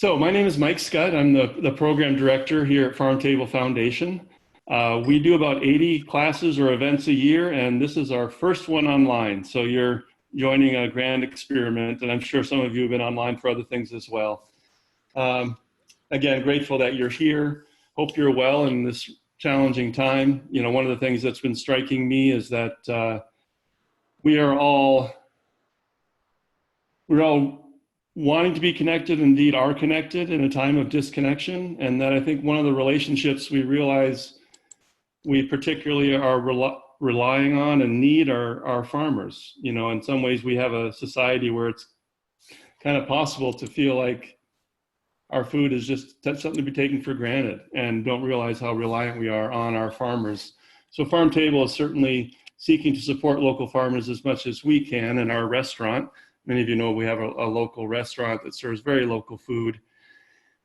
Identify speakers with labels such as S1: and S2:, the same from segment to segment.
S1: So my name is Mike Scott. I'm the program director here at Farm Table Foundation. We do about 80 classes or events a year, and this is our first one online. So you're joining a grand experiment, and I'm sure some of you have been online for other things as well. Again, grateful that you're here. Hope you're well in this challenging time. You know, one of the things that's been striking me is that we're all wanting to be connected, indeed are connected in a time of disconnection. And that I think one of the relationships we realize we particularly are relying on and need are our farmers. You know, in some ways we have a society where it's kind of possible to feel like our food is just something to be taken for granted and don't realize how reliant we are on our farmers. So Farm Table is certainly seeking to support local farmers as much as we can in our restaurant. Many of you know we have a local restaurant that serves very local food.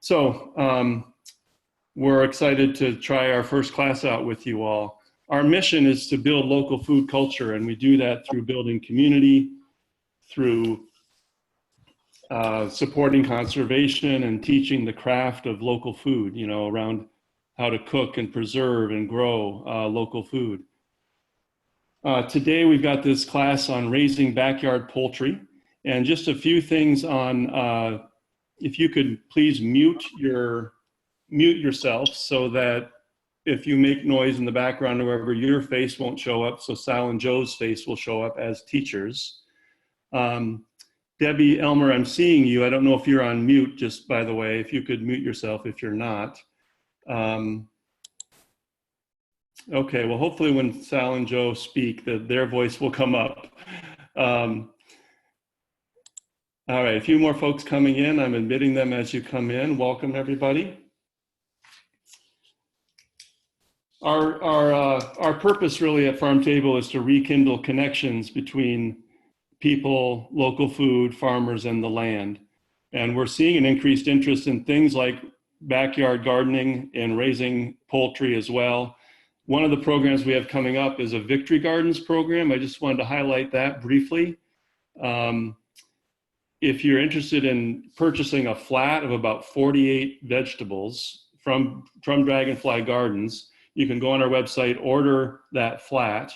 S1: So we're excited to try our first class out with you all. Our mission is to build local food culture, and we do that through building community, through supporting conservation and teaching the craft of local food, you know, around how to cook and preserve and grow local food. Today we've got this class on raising backyard poultry. And just a few things on, if you could please mute yourself so that if you make noise in the background or wherever, your face won't show up, so Sal and Joe's face will show up as teachers. Debbie, Elmer, I'm seeing you. I don't know if you're on mute, just by the way, if you could mute yourself if you're not. Okay, well, hopefully when Sal and Joe speak, their voice will come up. All right, a few more folks coming in. I'm admitting them as you come in. Welcome, everybody. Our purpose really at Farm Table is to rekindle connections between people, local food, farmers, and the land. And we're seeing an increased interest in things like backyard gardening and raising poultry as well. One of the programs we have coming up is a Victory Gardens program. I just wanted to highlight that briefly. If you're interested in purchasing a flat of about 48 vegetables from Dragonfly Gardens, you can go on our website, order that flat.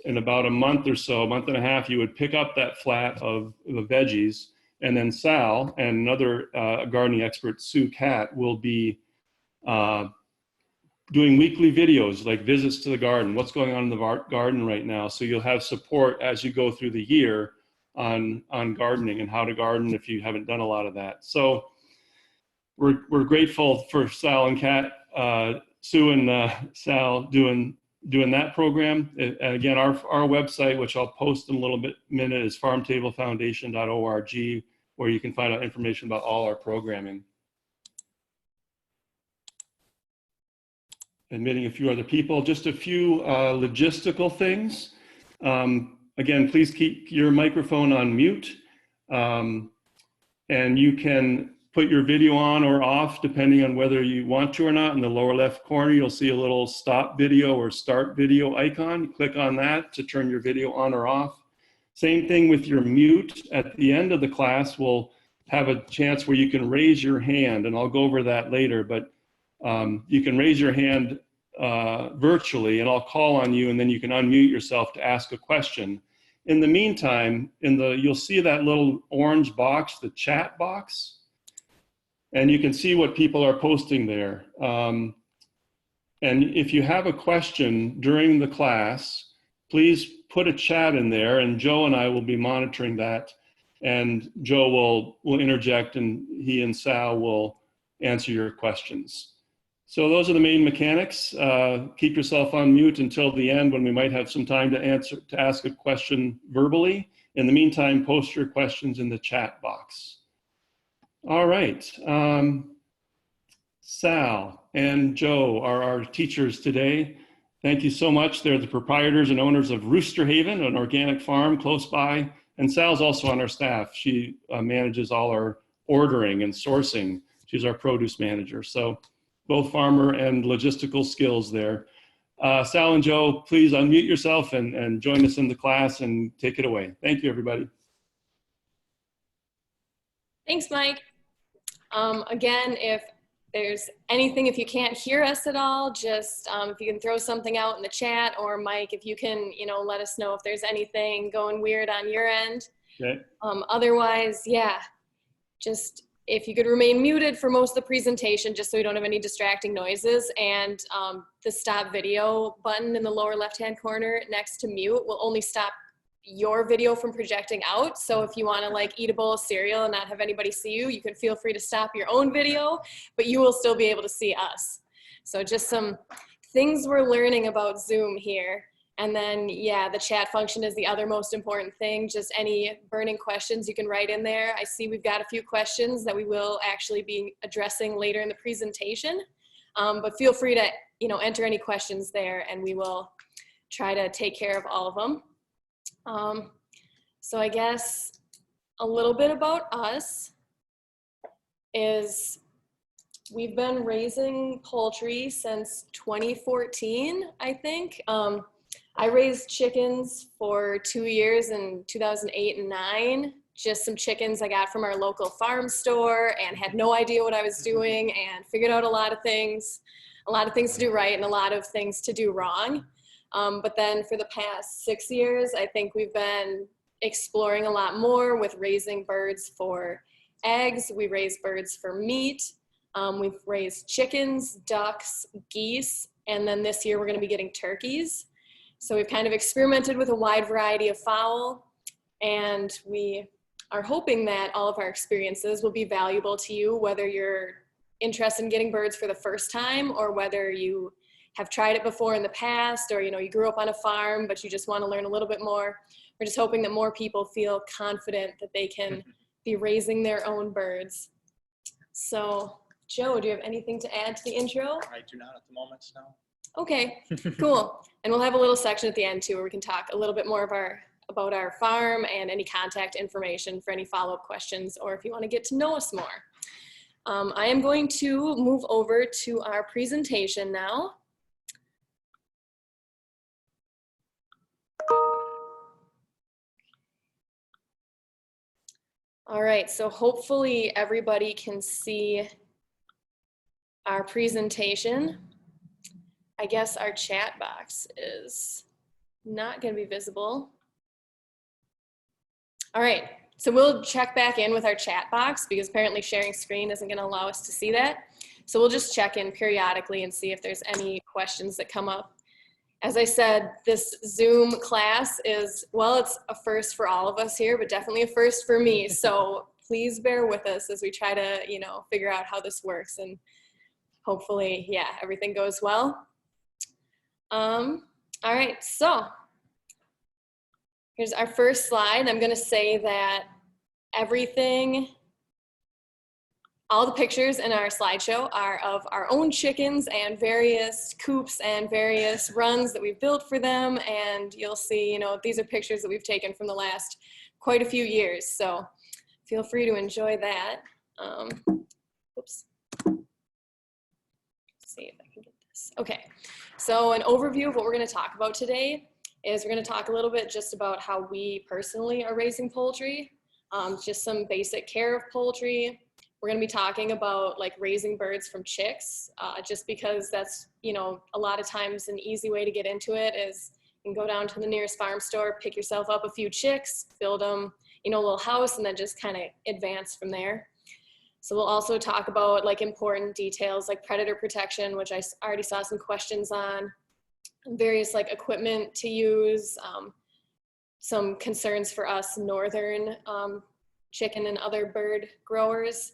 S1: In about a month or so, a month and a half, you would pick up that flat of the veggies, and then Sal and another gardening expert, Sue Catt, will be doing weekly videos like visits to the garden, what's going on in the garden right now. So you'll have support as you go through the year on gardening and how to garden if you haven't done a lot of that. So we're grateful for Sal and Kat, Sue and Sal doing that program. And again, our website, which I'll post in a little minute, is farmtablefoundation.org, where you can find out information about all our programming. Admitting a few other people, just a few logistical things. Again, please keep your microphone on mute, and you can put your video on or off depending on whether you want to or not. In the lower left corner, you'll see a little stop video or start video icon. Click on that to turn your video on or off. Same thing with your mute. At the end of the class, we'll have a chance where you can raise your hand, and I'll go over that later, but you can raise your hand virtually, and I'll call on you, and then you can unmute yourself to ask a question. In the meantime, you'll see that little orange box, the chat box, and you can see what people are posting there. And if you have a question during the class, please put a chat in there, and Joe and I will be monitoring that, and Joe will interject, and he and Sal will answer your questions. So those are the main mechanics. Keep yourself on mute until the end when we might have some time to ask a question verbally. In the meantime, post your questions in the chat box. All right. Sal and Joe are our teachers today. Thank you so much. They're the proprietors and owners of Roosterhaven, an organic farm close by. And Sal's also on our staff. She manages all our ordering and sourcing. She's our produce manager. So both farmer and logistical skills there. Sal and Joe, please unmute yourself and join us in the class and take it away. Thank you, everybody.
S2: Thanks, Mike. Again, if there's anything, if you can't hear us at all, just if you can throw something out in the chat, or Mike, if you can, let us know if there's anything going weird on your end.
S1: Okay.
S2: Otherwise, yeah, just if you could remain muted for most of the presentation, just so we don't have any distracting noises, and the stop video button in the lower left-hand corner next to mute will only stop your video from projecting out. So if you want to like eat a bowl of cereal and not have anybody see you, you can feel free to stop your own video, but you will still be able to see us. So just some things we're learning about Zoom here. And then, yeah, the chat function is the other most important thing. Just any burning questions you can write in there. I see we've got a few questions that we will actually be addressing later in the presentation. But feel free to, enter any questions there, and we will try to take care of all of them. So I guess a little bit about us is we've been raising poultry since 2014, I think. I raised chickens for 2 years in 2008 and 2009, just some chickens I got from our local farm store, and had no idea what I was doing, and figured out a lot of things to do right and a lot of things to do wrong. But then for the past 6 years, I think we've been exploring a lot more with raising birds for eggs. We raise birds for meat. We've raised chickens, ducks, geese, and then this year we're going to be getting turkeys. So we've kind of experimented with a wide variety of fowl, and we are hoping that all of our experiences will be valuable to you, whether you're interested in getting birds for the first time, or whether you have tried it before in the past, or you grew up on a farm but you just want to learn a little bit more. We're just hoping that more people feel confident that they can be raising their own birds. So Joe, do you have anything to add to the intro?
S3: I do not at the moment, no.
S2: Okay, cool. And we'll have a little section at the end too where we can talk a little bit more about our farm and any contact information for any follow-up questions, or if you want to get to know us more. I am going to move over to our presentation now. All right, so hopefully everybody can see our presentation. I guess our chat box is not going to be visible. All right, so we'll check back in with our chat box because apparently sharing screen isn't going to allow us to see that. So we'll just check in periodically and see if there's any questions that come up. As I said, this Zoom class is, well, it's a first for all of us here, but definitely a first for me. So please bear with us as we try to, figure out how this works, and hopefully, yeah, everything goes well. All right, so here's our first slide. I'm going to say that all the pictures in our slideshow are of our own chickens and various coops and various runs that we've built for them. And you'll see, these are pictures that we've taken from the last quite a few years. So feel free to enjoy that. Oops. Let's see if I can get this. Okay, so an overview of what we're going to talk about today is we're going to talk a little bit just about how we personally are raising poultry, just some basic care of poultry. We're going to be talking about like raising birds from chicks, just because that's, a lot of times an easy way to get into it is you can go down to the nearest farm store, pick yourself up a few chicks, build them, a little house, and then just kind of advance from there. So we'll also talk about like important details like predator protection, which I already saw some questions on, various like equipment to use, some concerns for us northern chicken and other bird growers.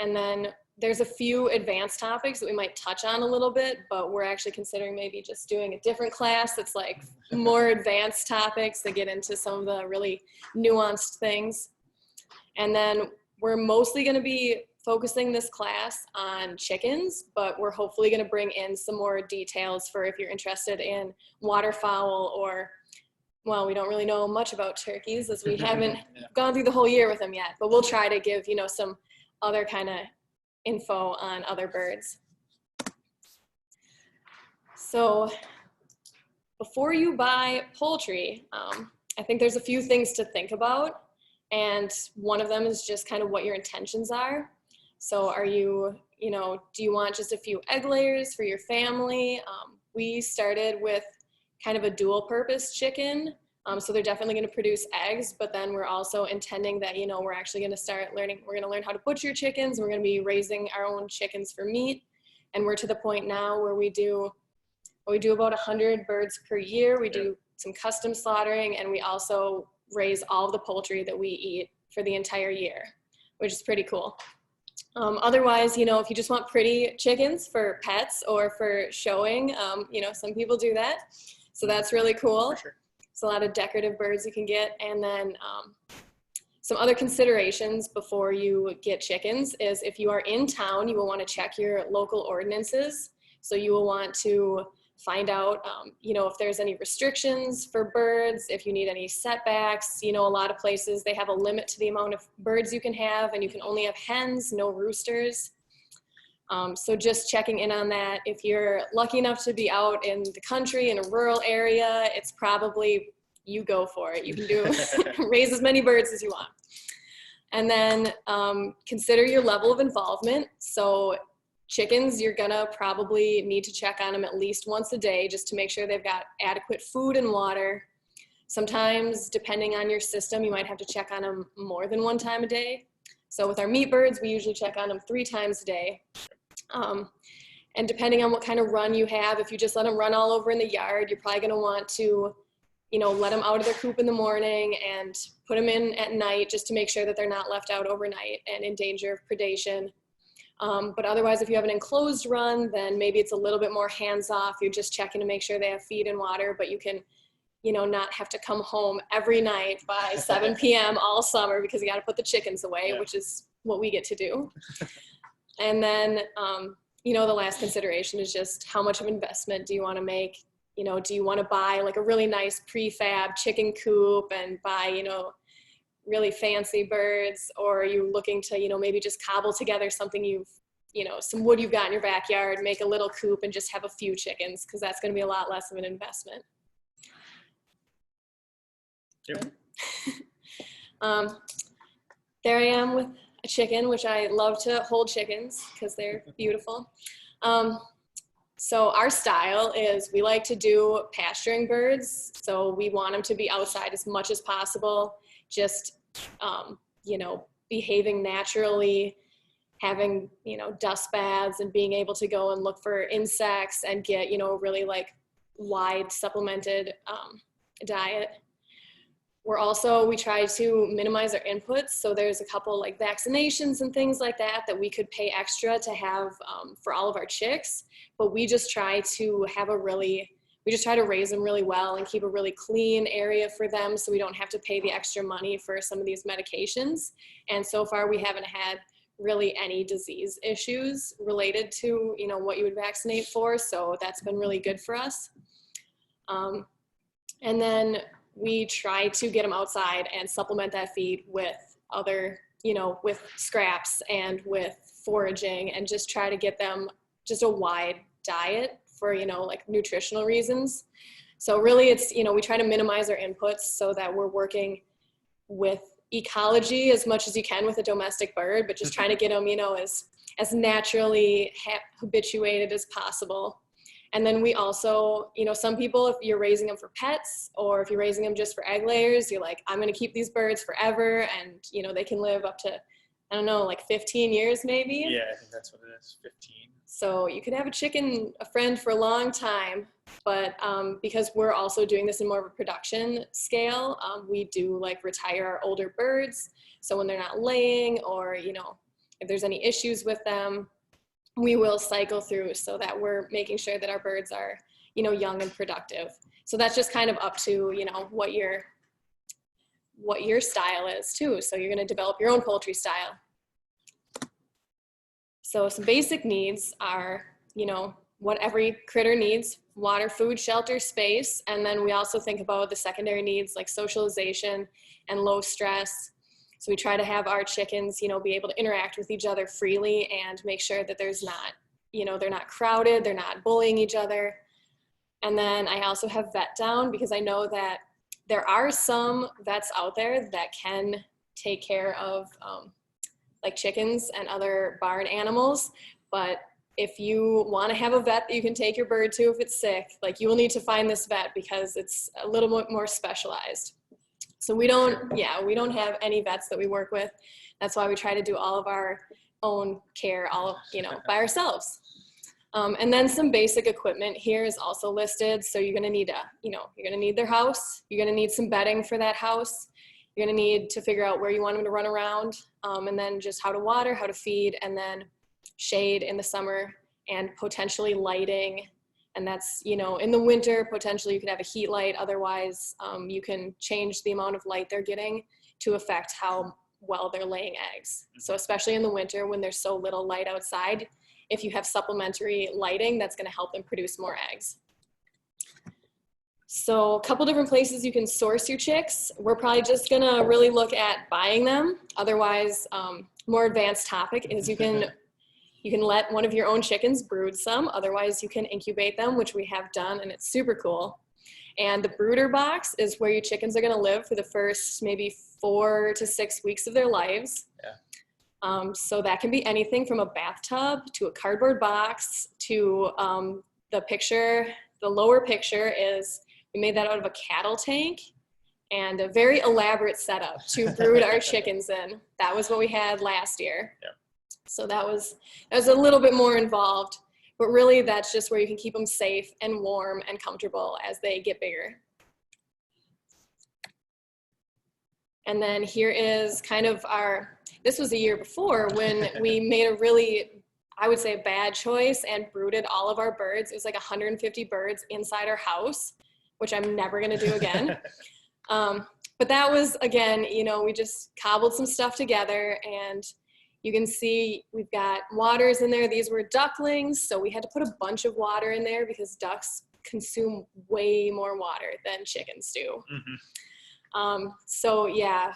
S2: And then there's a few advanced topics that we might touch on a little bit, but we're actually considering maybe just doing a different class that's like more advanced topics that get into some of the really nuanced things. And then we're mostly going to be focusing this class on chickens, but we're hopefully going to bring in some more details for if you're interested in waterfowl, or, well, we don't really know much about turkeys as we haven't gone through the whole year with them yet, but we'll try to give, some other kind of info on other birds. So before you buy poultry, I think there's a few things to think about. And one of them is just kind of what your intentions are. So are you, do you want just a few egg layers for your family? We started with kind of a dual purpose chicken. So they're definitely going to produce eggs, but then we're also intending that, we're actually going to start learning, we're going to learn how to butcher chickens. We're going to be raising our own chickens for meat. And we're to the point now where we do about 100 birds per year. We do some custom slaughtering, and we also raise all of the poultry that we eat for the entire year, which is pretty cool. Otherwise, if you just want pretty chickens for pets or for showing, some people do that. So that's really cool.
S3: For sure.
S2: It's a lot of decorative birds you can get. And then some other considerations before you get chickens is if you are in town, you will want to check your local ordinances. So you will want to find out, if there's any restrictions for birds, if you need any setbacks. A lot of places, they have a limit to the amount of birds you can have, and you can only have hens, no roosters. So just checking in on that. If you're lucky enough to be out in the country, in a rural area, it's probably, you go for it. You can do, raise as many birds as you want. And then consider your level of involvement. So chickens, you're gonna probably need to check on them at least once a day just to make sure they've got adequate food and water. Sometimes, depending on your system, you might have to check on them more than one time a day. So with our meat birds, we usually check on them 3 times a day. And depending on what kind of run you have, if you just let them run all over in the yard, you're probably gonna want to, let them out of their coop in the morning and put them in at night just to make sure that they're not left out overnight and in danger of predation. But otherwise, if you have an enclosed run, then maybe it's a little bit more hands-off. You're just checking to make sure they have feed and water, but you can, not have to come home every night by 7 p.m. all summer because you got to put the chickens away, which is what we get to do. And then, the last consideration is just how much of investment do you want to make? Do you want to buy like a really nice prefab chicken coop and buy, really fancy birds, or are you looking to, maybe just cobble together something some wood you've got in your backyard, make a little coop and just have a few chickens, because that's going to be a lot less of an investment.
S3: Yep.
S2: There I am with a chicken, which I love to hold chickens because they're beautiful. So our style is we like to do pasturing birds. So we want them to be outside as much as possible, just, behaving naturally, having, dust baths and being able to go and look for insects and get, really like wide supplemented diet. We try to minimize our inputs. So there's a couple like vaccinations and things like that we could pay extra to have for all of our chicks. But we just try to raise them really well and keep a really clean area for them so we don't have to pay the extra money for some of these medications. And so far we haven't had really any disease issues related to, what you would vaccinate for. So that's been really good for us. And then we try to get them outside and supplement that feed with other, with scraps and with foraging, and just try to get them just a wide diet for, like nutritional reasons. So really it's, we try to minimize our inputs so that we're working with ecology as much as you can with a domestic bird, but just trying to get them, as naturally habituated as possible. And then we also, some people, if you're raising them for pets or if you're raising them just for egg layers, you're like, I'm going to keep these birds forever. And, they can live up to, I don't know, like 15 years maybe.
S3: Yeah, I think that's what it is, 15.
S2: So you could have a friend for a long time, but because we're also doing this in more of a production scale, we do like retire our older birds. So when they're not laying or, if there's any issues with them, we will cycle through so that we're making sure that our birds are, young and productive. So that's just kind of up to, what your style is too. So you're going to develop your own poultry style. So some basic needs are, what every critter needs: water, food, shelter, space. And then we also think about the secondary needs like socialization and low stress. So we try to have our chickens, be able to interact with each other freely and make sure that there's not, they're not crowded, they're not bullying each other. And then I also have vet down because I know that there are some vets out there that can take care of like chickens and other barn animals. But if you want to have a vet that you can take your bird to if it's sick, like you will need to find this vet because it's a little bit more specialized. So we don't have any vets that we work with. That's why we try to do all of our own care, by ourselves. And then some basic equipment here is also listed. So you're gonna need you're gonna need their house. You're gonna need some bedding for that house. You're gonna need to figure out where you want them to run around, and then just how to water, how to feed, and then shade in the summer, and potentially lighting. And that's, in the winter, potentially you could have a heat light. Otherwise, you can change the amount of light they're getting to affect how well they're laying eggs. So especially in the winter when there's so little light outside, if you have supplementary lighting, that's gonna help them produce more eggs. So a couple different places you can source your chicks. We're probably just gonna really look at buying them. Otherwise, more advanced topic is you can let one of your own chickens brood some. Otherwise, you can incubate them, which we have done, and it's super cool. And the brooder box is where your chickens are gonna live for the first maybe 4 to 6 weeks of their lives.
S3: Yeah.
S2: So that can be anything from a bathtub to a cardboard box to the lower picture is, we made that out of a cattle tank, and a very elaborate setup to brood our chickens in. That was what we had last year.
S3: Yeah.
S2: So that was a little bit more involved, but really that's just where you can keep them safe and warm and comfortable as they get bigger. And then here is kind of this was a year before when we made a really, I would say, a bad choice and brooded all of our birds. It was like 150 birds inside our house, which I'm never gonna do again. But that was, again, we just cobbled some stuff together, and you can see we've got waters in there. These were ducklings, so we had to put a bunch of water in there because ducks consume way more water than chickens do.
S3: Mm-hmm.
S2: So yeah,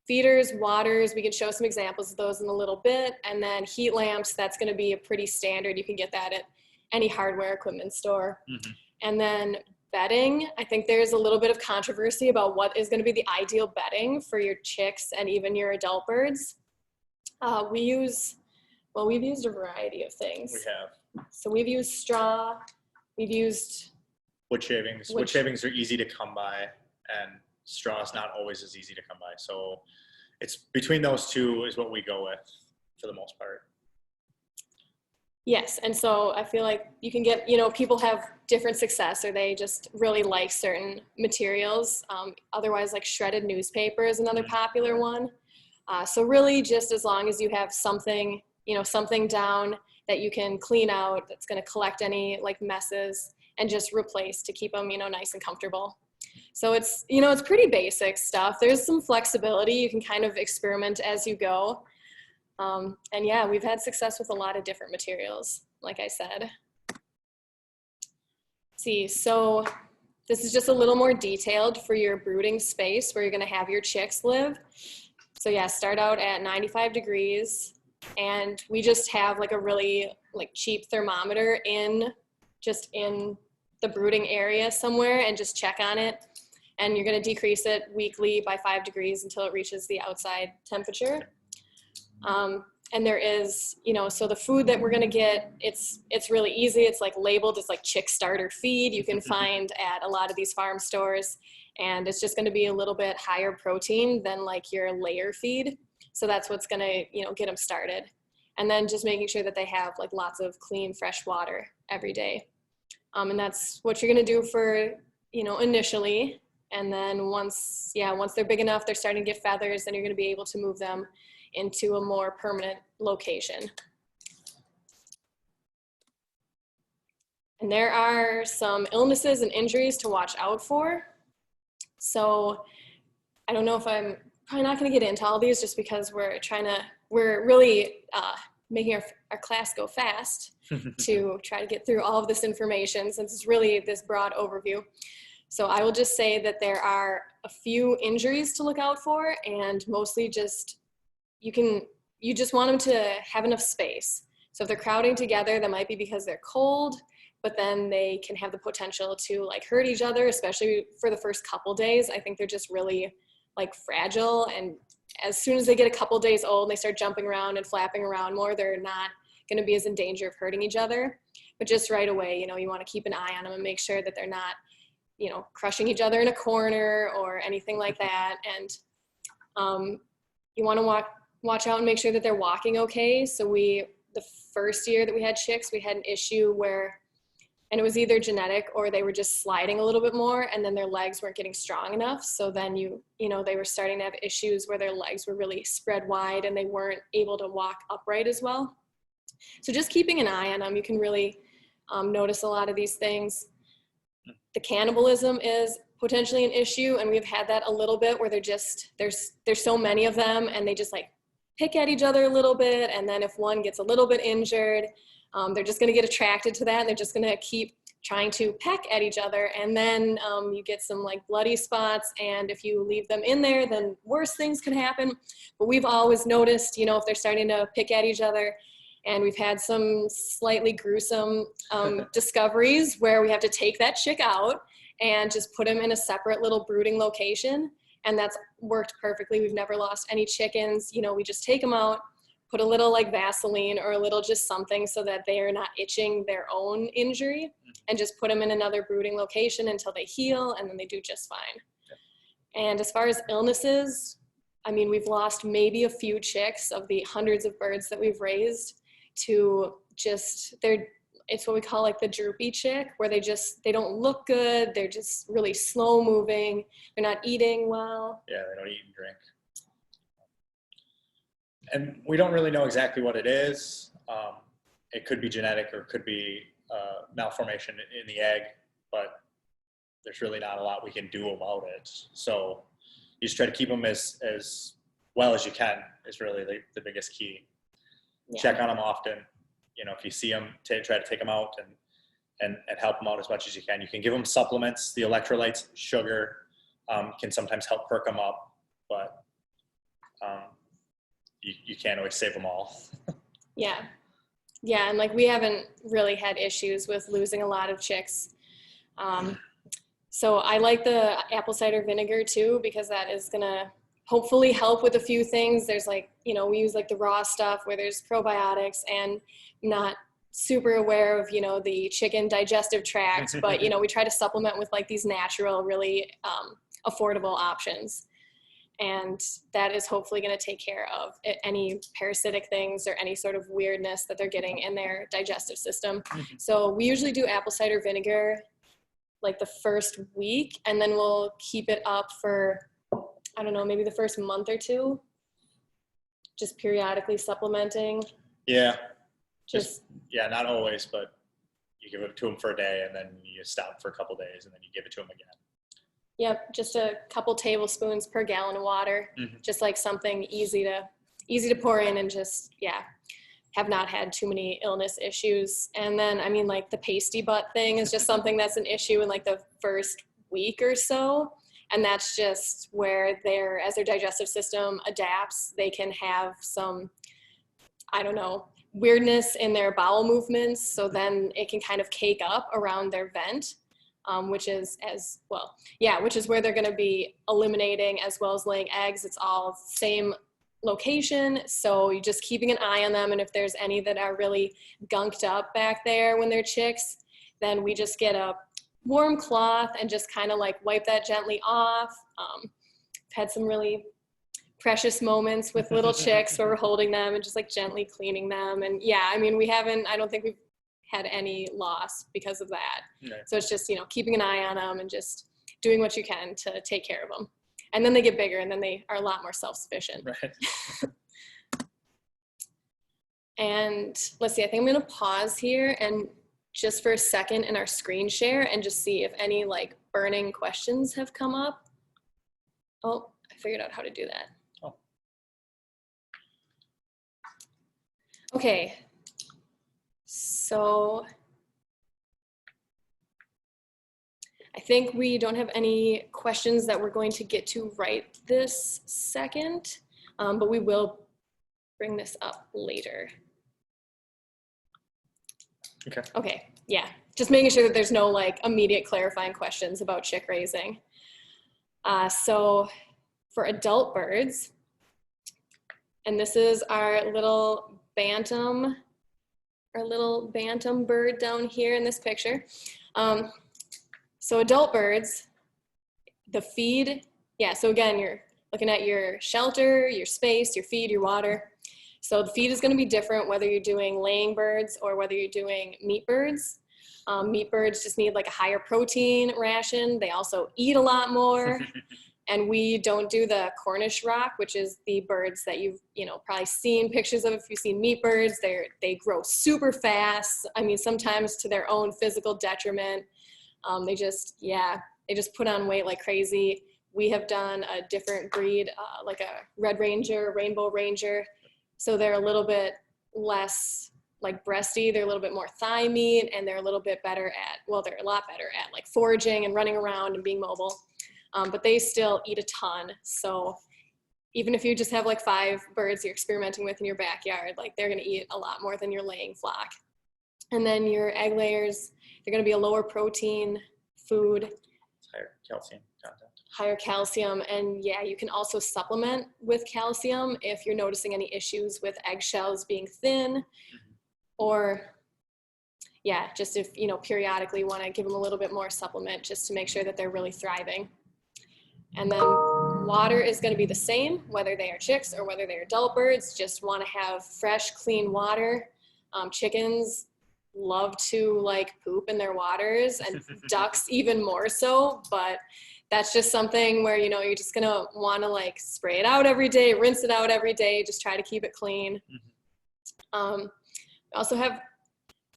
S2: feeders, waters, we can show some examples of those in a little bit. And then heat lamps, that's gonna be a pretty standard. You can get that at any hardware equipment store.
S3: Mm-hmm.
S2: And then bedding, I think there's a little bit of controversy about what is gonna be the ideal bedding for your chicks and even your adult birds. We've used a variety of things.
S3: We have
S2: So we've used straw, we've used
S3: wood shavings. Wood shavings are easy to come by, and straw is not always as easy to come by. So it's between those two is what we go with for the most part.
S2: Yes, and so I feel like you can get, people have different success, or they just really like certain materials. Otherwise, like shredded newspaper is another popular one. So really, just as long as you have something, something down that you can clean out, that's going to collect any like messes and just replace to keep them, nice and comfortable. So it's, it's pretty basic stuff. There's some flexibility. You can kind of experiment as you go. And yeah, we've had success with a lot of different materials, like I said. See, so this is just a little more detailed for your brooding space where you're going to have your chicks live. So yeah, start out at 95 degrees, and we just have like a really cheap thermometer in the brooding area somewhere, and just check on it. And you're going to decrease it weekly by 5 degrees until it reaches the outside temperature. And there is, so the food that we're going to get, it's really easy. It's like labeled as like chick starter feed. You can find at a lot of these farm stores, and it's just going to be a little bit higher protein than like your layer feed. So that's what's going to, get them started. And then just making sure that they have like lots of clean, fresh water every day. And that's what you're going to do for, initially. And then once they're big enough, they're starting to get feathers, then you're going to be able to move them into a more permanent location. And there are some illnesses and injuries to watch out for. So I don't know if I'm probably not going to get into all these, just because we're really making our class go fast to try to get through all of this information, since it's really this broad overview. So I will just say that there are a few injuries to look out for, and mostly just you just want them to have enough space. So if they're crowding together, that might be because they're cold, but then they can have the potential to like hurt each other, especially for the first couple days. I think they're just really like fragile, and as soon as they get a couple days old and they start jumping around and flapping around more, they're not going to be as in danger of hurting each other. But just right away, you know, you want to keep an eye on them and make sure that they're not, you know, crushing each other in a corner or anything like that. And you want to watch out and make sure that they're walking okay. So the first year that we had chicks, we had an issue where, and it was either genetic or they were just sliding a little bit more, and then their legs weren't getting strong enough. So then you know, they were starting to have issues where their legs were really spread wide and they weren't able to walk upright as well. So just keeping an eye on them, you can really notice a lot of these things. The cannibalism is potentially an issue, and we've had that a little bit where there's so many of them and they just like pick at each other a little bit, and then if one gets a little bit injured, they're just going to get attracted to that, and they're just going to keep trying to peck at each other, and then you get some like bloody spots, and if you leave them in there, then worse things could happen. But we've always noticed, you know, if they're starting to pick at each other, and we've had some slightly gruesome discoveries where we have to take that chick out and just put him in a separate little brooding location. And that's worked perfectly. We've never lost any chickens. You know, we just take them out, put a little like Vaseline or a little just something so that they are not itching their own injury, and just put them in another brooding location until they heal, and then they do just fine. Yeah. And as far as illnesses, I mean, we've lost maybe a few chicks of the hundreds of birds that we've raised to just, it's what we call like the droopy chick, where they don't look good. They're just really slow moving. They're not eating well.
S3: Yeah, they don't eat and drink. And we don't really know exactly what it is. It could be genetic or it could be malformation in the egg, but there's really not a lot we can do about it. So you just try to keep them as well as you can is really the biggest key. Yeah. Check on them often. You know, if you see them, try to take them out and help them out as much as you can. You can give them supplements. The electrolytes, sugar, can sometimes help perk them up, but you can't always save them all.
S2: Yeah. Yeah, and like we haven't really had issues with losing a lot of chicks. So I like the apple cider vinegar too, because that is gonna hopefully help with a few things. There's like, you know, we use like the raw stuff where there's probiotics, and I'm not super aware of, you know, the chicken digestive tract, but, you know, we try to supplement with like these natural, really affordable options. And that is hopefully going to take care of any parasitic things or any sort of weirdness that they're getting in their digestive system. Mm-hmm. So we usually do apple cider vinegar like the first week, and then we'll keep it up for, I don't know, maybe the first month or two, just periodically supplementing.
S3: Yeah. Yeah, not always, but you give it to them for a day and then you stop for a couple days and then you give it to them again.
S2: Yep, just a couple tablespoons per gallon of water, mm-hmm. Just like something easy to pour in, and just, yeah, have not had too many illness issues. And then, I mean, like the pasty butt thing is just something that's an issue in like the first week or so. And that's just where as their digestive system adapts, they can have some, I don't know, weirdness in their bowel movements. So then it can kind of cake up around their vent, which is where they're going to be eliminating as well as laying eggs. It's all same location. So you're just keeping an eye on them. And if there's any that are really gunked up back there when they're chicks, then we just get a warm cloth and just kind of like wipe that gently off. I've had some really precious moments with little chicks where we're holding them and just like gently cleaning them. And yeah, I mean, I don't think we've had any loss because of that. No. So it's just, you know, keeping an eye on them and just doing what you can to take care of them. And then they get bigger and then they are a lot more self-sufficient. Right. And let's see, I think I'm going to pause here and just for a second in our screen share and just see if any like burning questions have come up. Oh, I figured out how to do that. Oh. Okay. So I think we don't have any questions that we're going to get to right this second, but we will bring this up later. Okay, yeah, just making sure that there's no like immediate clarifying questions about chick raising. So for adult birds, And this is our little bantam bird down here in this picture. So adult birds, the feed, yeah, so again, you're looking at your shelter, your space, your feed, your water. So the feed is gonna be different whether you're doing laying birds or whether you're doing meat birds. Meat birds just need like a higher protein ration. They also eat a lot more. And we don't do the Cornish rock, which is the birds that you've probably seen pictures of if you've seen meat birds. They grow super fast. I mean, sometimes to their own physical detriment. They just put on weight like crazy. We have done a different breed, like a Red Ranger, Rainbow Ranger. So they're a little bit less like breasty. They're a little bit more thigh meat, and they're a little bit better at, well, they're a lot better at like foraging and running around and being mobile. But they still eat a ton. So even if you just have like 5 birds you're experimenting with in your backyard, like they're gonna eat a lot more than your laying flock. And then your egg layers, they're gonna be a lower protein food.
S3: Higher calcium content.
S2: Higher calcium, and yeah, you can also supplement with calcium if you're noticing any issues with eggshells being thin, or yeah, just if periodically you want to give them a little bit more supplement just to make sure that they're really thriving. And then water is going to be the same whether they are chicks or whether they're adult birds. Just want to have fresh, clean water. Chickens love to like poop in their waters, and ducks even more so, but that's just something where you're just gonna want to like spray it out every day, rinse it out every day, just try to keep it clean. Also have,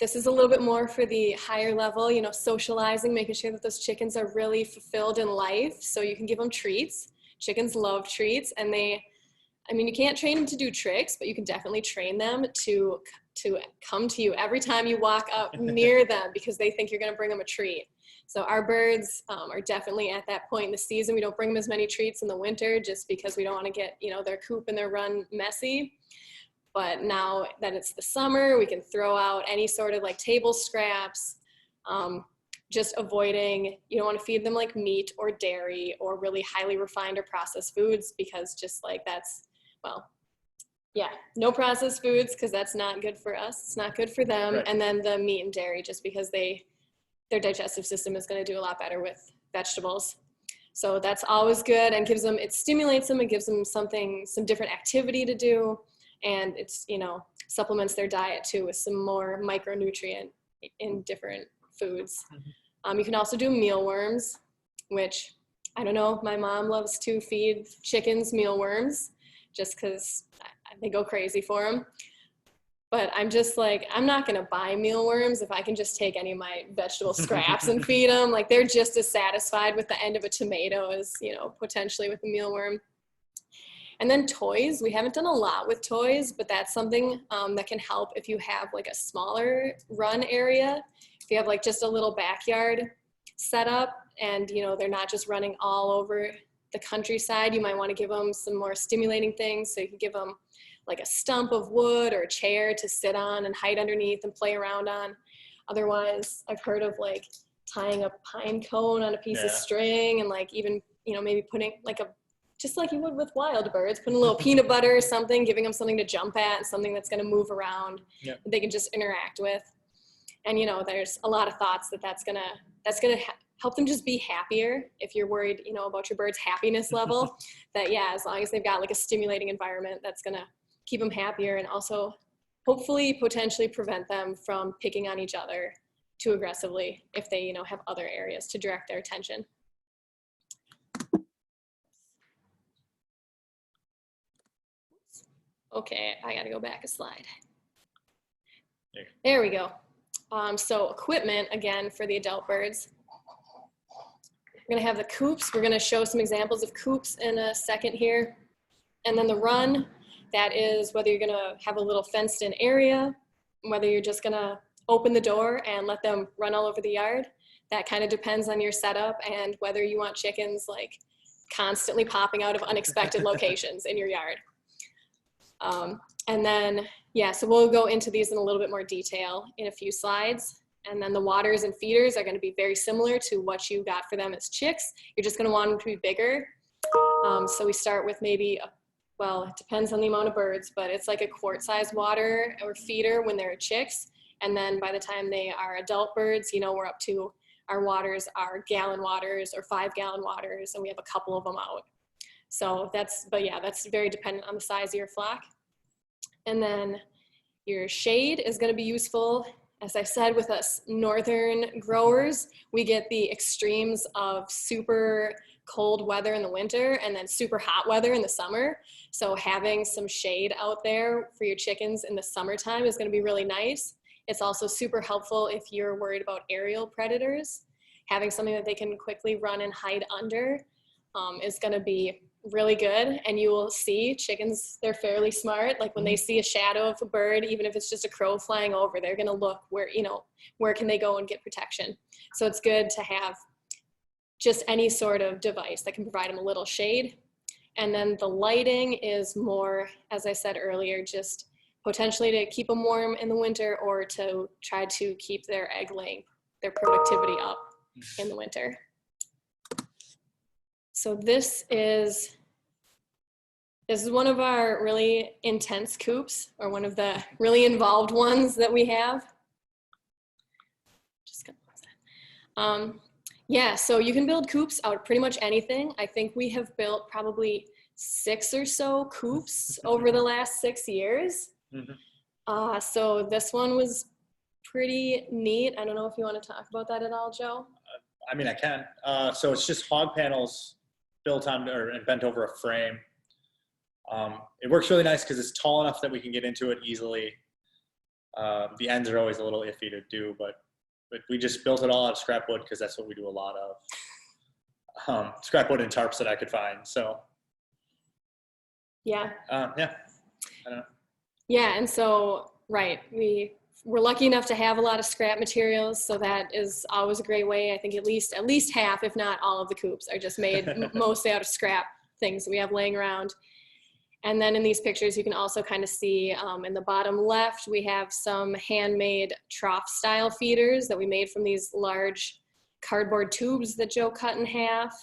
S2: this is a little bit more for the higher level, socializing, making sure that those chickens are really fulfilled in life. So you can give them treats. Chickens love treats, and you can't train them to do tricks, but you can definitely train them to come to you every time you walk up near them because they think you're going to bring them a treat. So our birds are definitely at that point in the season. We don't bring them as many treats in the winter just because we don't want to get their coop and their run messy. But now that it's the summer, we can throw out any sort of like table scraps, just avoiding, you don't want to feed them like meat or dairy or really highly refined or processed foods, because just like that's, well, yeah, no processed foods because that's not good for us. It's not good for them. Right. And then the meat and dairy, just because their digestive system is going to do a lot better with vegetables. So that's always good, and it stimulates them, it gives them some different activity to do. And it's, supplements their diet too with some more micronutrient in different foods. You can also do mealworms, which I don't know, my mom loves to feed chickens mealworms just because they go crazy for them. But I'm just like, I'm not gonna buy mealworms if I can just take any of my vegetable scraps and feed them. Like they're just as satisfied with the end of a tomato as, potentially with a mealworm. And then toys, we haven't done a lot with toys, but that's something that can help if you have like a smaller run area. If you have like just a little backyard set up and, they're not just running all over the countryside, you might want to give them some more stimulating things. So you can give them like a stump of wood or a chair to sit on and hide underneath and play around on. Otherwise, I've heard of like tying a pine cone on a piece of string and like even, maybe putting like just like you would with wild birds, putting a little peanut butter or something, giving them something to jump at and something that's going to move around that they can just interact with. And, there's a lot of thoughts that's going to help them just be happier. If you're worried, about your bird's happiness level, that, as long as they've got like a stimulating environment, that's going to keep them happier, and also hopefully potentially prevent them from picking on each other too aggressively if they, have other areas to direct their attention. Okay, I gotta go back a slide. There we go. So equipment, again, for the adult birds. We're gonna have the coops. We're gonna show some examples of coops in a second here. And then the run, that is whether you're gonna have a little fenced in area, whether you're just gonna open the door and let them run all over the yard. That kind of depends on your setup and whether you want chickens like constantly popping out of unexpected locations in your yard. And then, so we'll go into these in a little bit more detail in a few slides. And then the waters and feeders are going to be very similar to what you got for them as chicks. You're just going to want them to be bigger. So we start with maybe well, it depends on the amount of birds, but it's like a quart-sized water or feeder when they're chicks. And then by the time they are adult birds, you know, we're up to, our waters are gallon waters or 5-gallon waters, and we have a couple of them out. So that's, but yeah, that's very dependent on the size of your flock. And then your shade is going to be useful. As I said, with us northern growers, we get the extremes of super cold weather in the winter and then super hot weather in the summer. So having some shade out there for your chickens in the summertime is going to be really nice. It's also super helpful if you're worried about aerial predators. Having something that they can quickly run and hide under is going to be really good. And you will see chickens, they're fairly smart. Like when they see a shadow of a bird, even if it's just a crow flying over, they're going to look where, you know, where can they go and get protection. So it's good to have just any sort of device that can provide them a little shade. And then the lighting is more, as I said earlier, just potentially to keep them warm in the winter or to try to keep their egg laying, their productivity up in the winter. So this is one of our really intense coops, or one of the really involved ones that we have. Just gonna pause that. Yeah, so you can build coops out of pretty much anything. I think we have built probably 6 or so coops over the last 6 years. So this one was pretty neat. I don't know if you want to talk about that at all, Joe.
S3: I mean, I can. So it's just hog panels built on and bent over a frame. It works really nice because it's tall enough that we can get into it easily. The ends are always a little iffy to do, but we just built it all out of scrap wood because that's what we do a lot of. Scrap wood and tarps that I could find. So
S2: yeah.
S3: Yeah. I don't know.
S2: Yeah, and so, right, we're lucky enough to have a lot of scrap materials, so that is always a great way. I think at least half, if not all of the coops are just made mostly out of scrap things that we have laying around. And then in these pictures, you can also kind of see in the bottom left, we have some handmade trough style feeders that we made from these large cardboard tubes that Joe cut in half.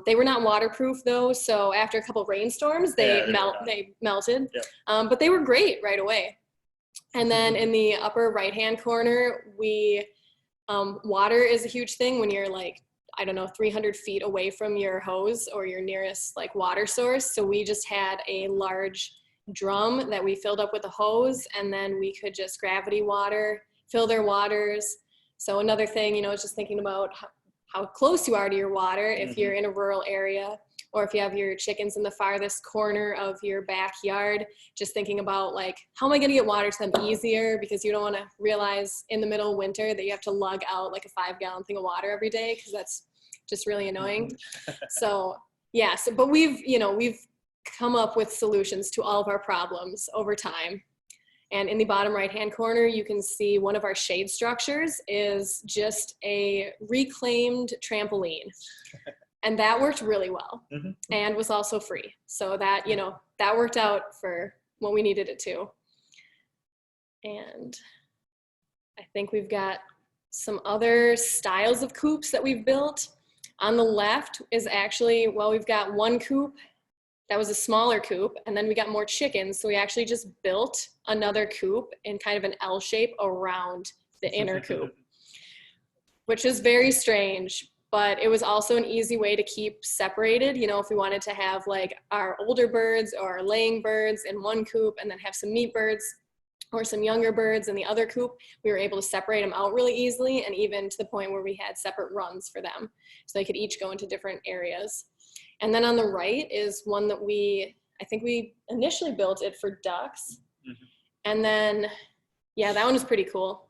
S2: They were not waterproof though, so after a couple of rainstorms, they melted. Yep. But they were great right away. And then in the upper right-hand corner, water is a huge thing when you're like, I don't know, 300 feet away from your hose or your nearest like water source. So we just had a large drum that we filled up with a hose, and then we could just gravity water, fill their waters. So another thing, you know, is just thinking about how close you are to your water if you're in a rural area, or if you have your chickens in the farthest corner of your backyard, just thinking about like, how am I going to get water to them easier? Because you don't want to realize in the middle of winter that you have to lug out like a 5-gallon thing of water every day, because that's just really annoying. So yeah, but we've come up with solutions to all of our problems over time. And in the bottom right-hand corner, you can see one of our shade structures is just a reclaimed trampoline. And that worked really well and was also free. So that, that worked out for what we needed it to. And I think we've got some other styles of coops that we've built. On the left is actually, well, we've got one coop that was a smaller coop, and then we got more chickens. So we actually just built another coop in kind of an L shape around the inner coop, which is very strange, but it was also an easy way to keep separated. You know, if we wanted to have like our older birds or our laying birds in one coop and then have some meat birds or some younger birds in the other coop, we were able to separate them out really easily, and even to the point where we had separate runs for them. So they could each go into different areas. And then on the right is one that I think we initially built it for ducks. And then, yeah, that one was pretty cool.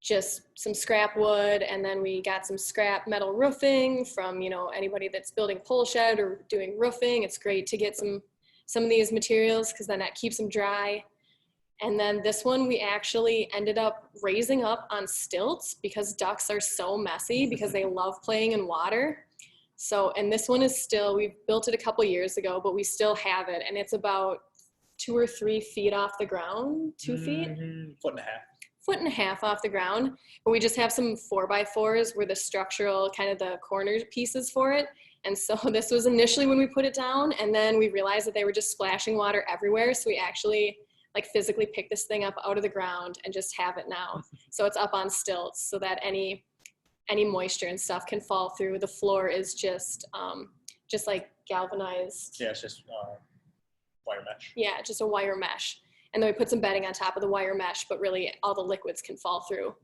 S2: Just some scrap wood, and then we got some scrap metal roofing from, anybody that's building pole shed or doing roofing. It's great to get some of these materials because then that keeps them dry. And then this one we actually ended up raising up on stilts because ducks are so messy because they love playing in water. So, and this one is still, we built it a couple years ago, but we still have it. And it's about 2 or 3 feet off the ground, 2 feet?
S3: 1.5 feet.
S2: 1.5 feet off the ground. But we just have some 4x4s where the structural, kind of the corner pieces for it. And so this was initially when we put it down, and then we realized that they were just splashing water everywhere. So we actually like physically pick this thing up out of the ground and just have it now. So it's up on stilts so that any moisture and stuff can fall through. The floor is just like galvanized.
S3: Yeah, it's just wire mesh.
S2: Yeah, just a wire mesh. And then we put some bedding on top of the wire mesh, but really all the liquids can fall through.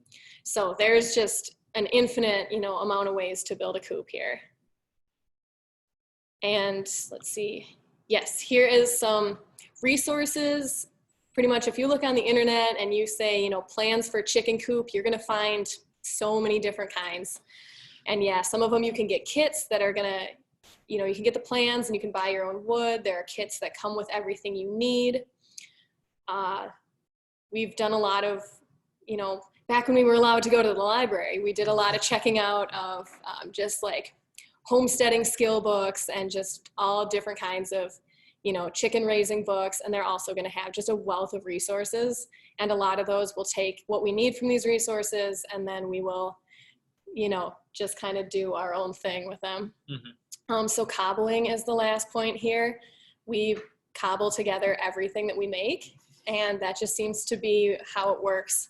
S2: So there's just an infinite, amount of ways to build a coop here. And let's see. Yes, here is some resources. Pretty much if you look on the internet and you say, plans for chicken coop, you're gonna find so many different kinds. And yeah, some of them you can get kits that are gonna, you can get the plans and you can buy your own wood. There are kits that come with everything you need. We've done a lot of, back when we were allowed to go to the library, we did a lot of checking out of just like homesteading skill books and just all different kinds of, chicken raising books. And they're also going to have just a wealth of resources. And a lot of those will take what we need from these resources, and then we will, just kind of do our own thing with them. Mm-hmm. So cobbling is the last point here. We cobble together everything that we make, and that just seems to be how it works.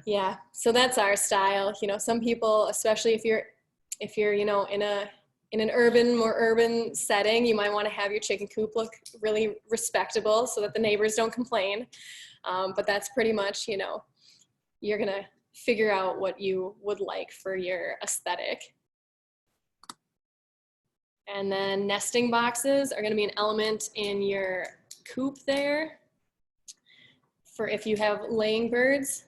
S2: Yeah. So that's our style. Some people, especially if you're in an more urban setting, you might want to have your chicken coop look really respectable so that the neighbors don't complain. But that's pretty much, you're going to figure out what you would like for your aesthetic. And then nesting boxes are going to be an element in your coop there for if you have laying birds.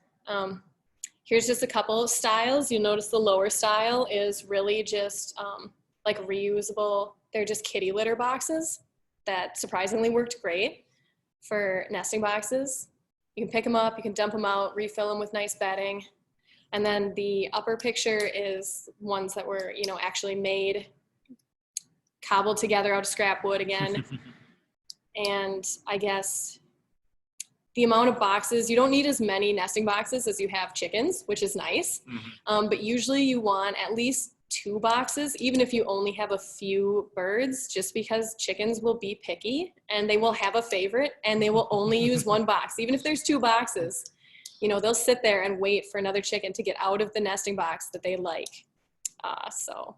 S2: Here's just a couple of styles. You'll notice the lower style is really just like reusable. They're just kitty litter boxes that surprisingly worked great for nesting boxes. You can pick them up, you can dump them out, refill them with nice bedding. And then the upper picture is ones that were, actually made, cobbled together out of scrap wood again. And I guess the amount of boxes, you don't need as many nesting boxes as you have chickens, which is nice. Mm-hmm. But usually you want at least 2 boxes, even if you only have a few birds, just because chickens will be picky and they will have a favorite and they will only use 1 box. Even if there's 2 boxes, they'll sit there and wait for another chicken to get out of the nesting box that they like. So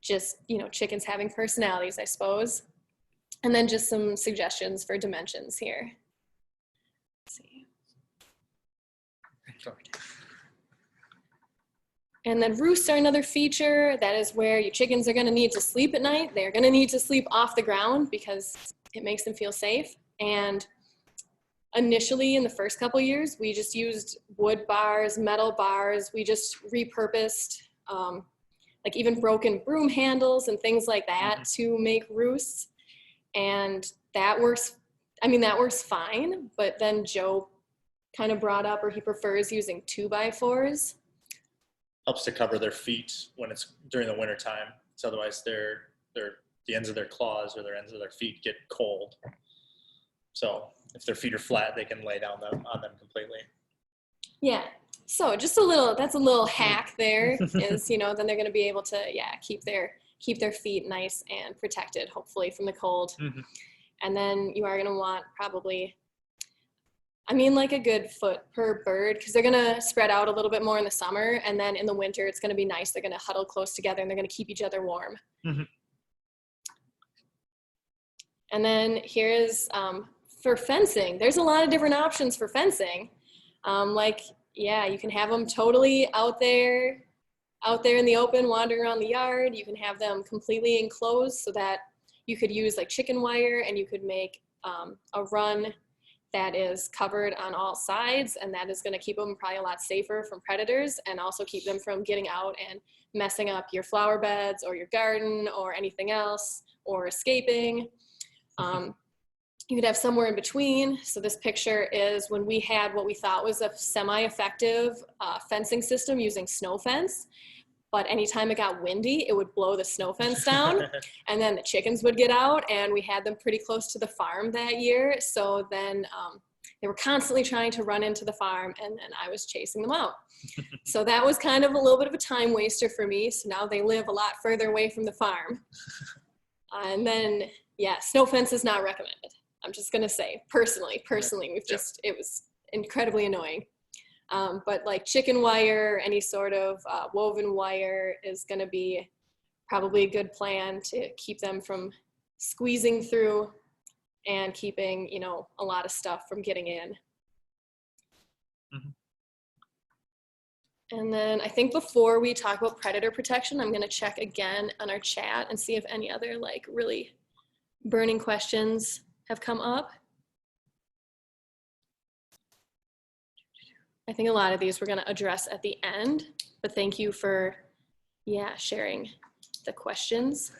S2: just, chickens having personalities, I suppose. And then just some suggestions for dimensions here. Let's see. And then roosts are another feature. That is where your chickens are going to need to sleep at night. They're going to need to sleep off the ground because it makes them feel safe. And initially, in the first couple of years, we just used wood bars, metal bars. We just repurposed like even broken broom handles and things like that to make roosts. And that works. That works fine. But then Joe kind of brought up, or he prefers using 2x4s.
S3: Helps to cover their feet when it's during the winter time. So otherwise the ends of their claws or their ends of their feet get cold. So if their feet are flat, they can lay down on them completely. Yeah.
S2: So just that's a little hack there is, then they're going to be able to, keep their feet nice and protected, hopefully from the cold. Mm-hmm. And then you are going to want probably, like a good foot per bird, because they're going to spread out a little bit more in the summer. And then in the winter, it's going to be nice. They're going to huddle close together and they're going to keep each other warm. Mm-hmm. And then here is for fencing. There's a lot of different options for fencing. You can have them totally out there in the open, wandering around the yard. You can have them completely enclosed so that you could use like chicken wire, and you could make a run that is covered on all sides, and that is going to keep them probably a lot safer from predators and also keep them from getting out and messing up your flower beds or your garden or anything else or escaping. You could have somewhere in between. So this picture is when we had what we thought was a semi-effective fencing system using snow fence. But anytime it got windy, it would blow the snow fence down, and then the chickens would get out, and we had them pretty close to the farm that year. So then they were constantly trying to run into the farm, and then I was chasing them out. So that was kind of a little bit of a time waster for me. So now they live a lot further away from the farm. And then, yeah, snow fence is not recommended. I'm just gonna say, personally, we've just, it was incredibly annoying. But like chicken wire, any sort of woven wire is gonna be probably a good plan to keep them from squeezing through and keeping, you know, a lot of stuff from getting in. And then I think before we talk about predator protection, I'm gonna check again on our chat and see if any other like really burning questions have come up. I think a lot of these we're gonna address at the end, but thank you for, yeah, sharing the questions.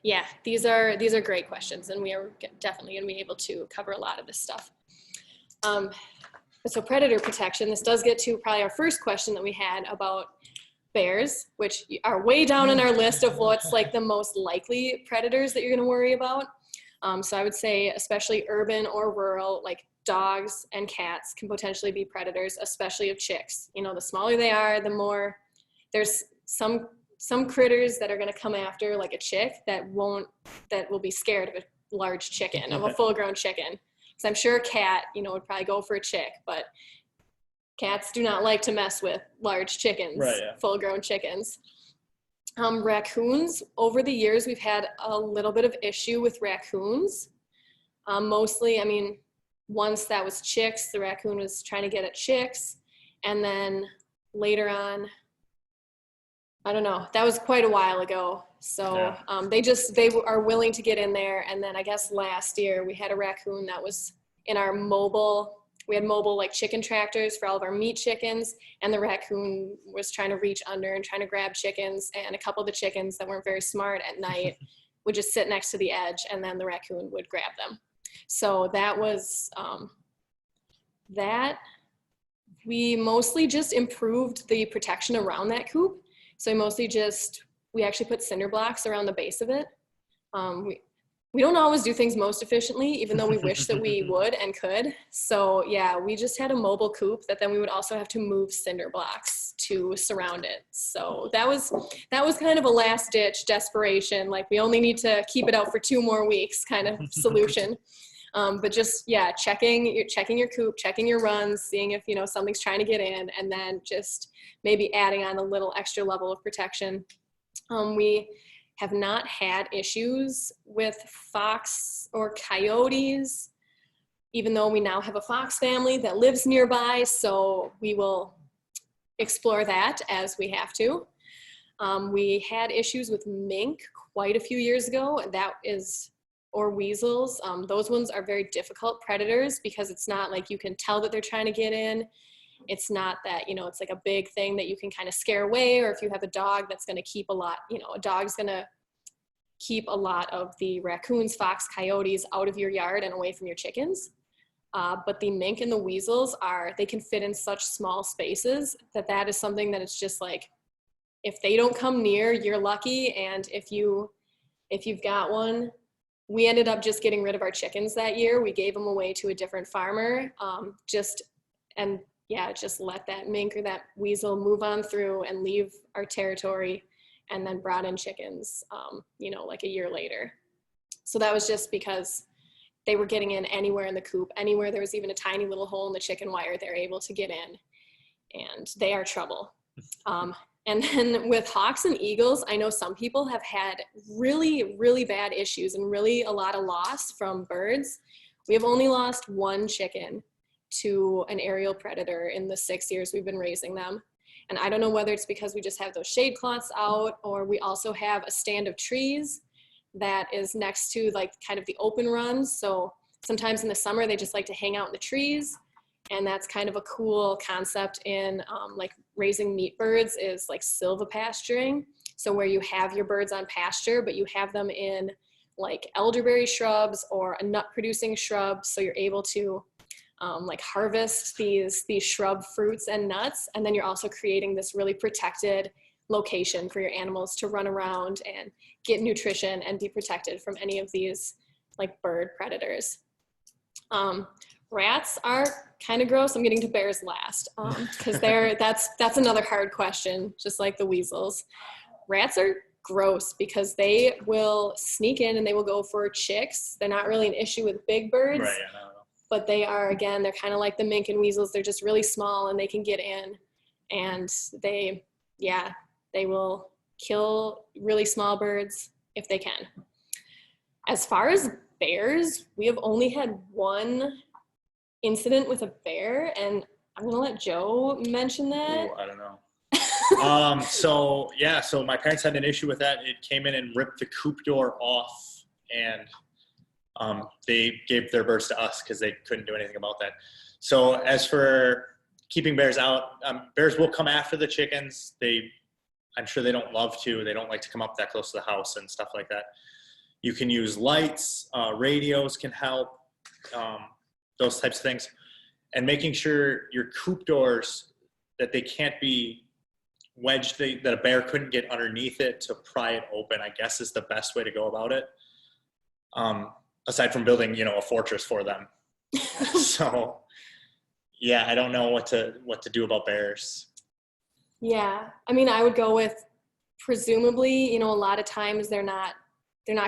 S2: Yeah, these are great questions, and we are definitely gonna be able to cover a lot of this stuff. So predator protection, this does get to probably our first question that we had about bears, which are way down on our list of what's like the most likely predators that you're gonna worry about. So I would say especially urban or rural, like dogs and cats can potentially be predators, especially of chicks. You know, the smaller they are, the more, there's some critters that are gonna come after like a chick that will be scared of a large chicken, of a full-grown chicken. So I'm sure a cat, you know, would probably go for a chick, but cats do not like to mess with large chickens, right, yeah. Full-grown chickens. Raccoons, over the years, we've had a little bit of issue with raccoons. Mostly, I mean, once that was chicks, the raccoon was trying to get at chicks. And then later on, I don't know, that was quite a while ago. So yeah. They are willing to get in there. And then I guess last year we had a raccoon that was in our we had mobile like chicken tractors for all of our meat chickens. And the raccoon was trying to reach under and trying to grab chickens. And a couple of the chickens that weren't very smart at night would just sit next to the edge, and then the raccoon would grab them. So that was, we mostly just improved the protection around that coop. So we actually put cinder blocks around the base of it. We don't always do things most efficiently, even though we wish that we would and could. So yeah, we just had a mobile coop that then we would also have to move cinder blocks to surround it. So that was kind of a last ditch desperation. Like we only need to keep it out for 2 more weeks kind of solution. But just, yeah, checking your coop, checking your runs, seeing if, you know, something's trying to get in, and then just maybe adding on a little extra level of protection. We have not had issues with fox or coyotes, even though we now have a fox family that lives nearby. So we will explore that as we have to. We had issues with mink quite a few years ago. Or weasels. Those ones are very difficult predators because it's not like you can tell that they're trying to get in. It's not that, you know, it's like a big thing that you can kind of scare away, or if you have a dog that's going to keep a lot, you know, a dog's going to keep a lot of the raccoons, fox, coyotes out of your yard and away from your chickens. But the mink and the weasels they can fit in such small spaces that is something that it's just like, if they don't come near, you're lucky. And if you've got one, we ended up just getting rid of our chickens that year. We gave them away to a different farmer, just let that mink or that weasel move on through and leave our territory, and then brought in chickens, you know, like a year later. So that was just because they were getting in anywhere in the coop, anywhere there was even a tiny little hole in the chicken wire, they're able to get in, and they are trouble. And then with hawks and eagles, I know some people have had really, really bad issues and really a lot of loss from birds. We have only lost 1 chicken to an aerial predator in the 6 years we've been raising them. And I don't know whether it's because we just have those shade cloths out, or we also have a stand of trees that is next to like kind of the open runs. So sometimes in the summer, they just like to hang out in the trees. And that's kind of a cool concept in like raising meat birds, is like silvipasturing. So where you have your birds on pasture, but you have them in like elderberry shrubs or a nut producing shrub. So you're able to like harvest these shrub fruits and nuts. And then you're also creating this really protected location for your animals to run around and get nutrition and be protected from any of these like bird predators. Rats are kind of gross. I'm getting to bears last because that's another hard question, just like the weasels. Rats are gross because they will sneak in and they will go for chicks. They're not really an issue with big birds,
S3: Right, yeah, no.
S2: but they are, again, they're kind of like the mink and weasels. They're just really small and they can get in, and they will kill really small birds if they can. As far as bears, we have only had one incident with a bear, and I'm gonna let Joe mention that.
S3: Ooh, I don't know. So my parents had an issue with that. It came in and ripped the coop door off, and they gave their birds to us because they couldn't do anything about that. So as for keeping bears out, bears will come after the chickens. I'm sure they don't love to. They don't like to come up that close to the house and stuff like that. You can use lights, radios can help, those types of things. And making sure your coop doors, that they can't be wedged, that a bear couldn't get underneath it to pry it open, I guess is the best way to go about it. Aside from building, a fortress for them. So, yeah, I don't know what to do about bears.
S2: Yeah, I mean, I would go with presumably, a lot of times they're not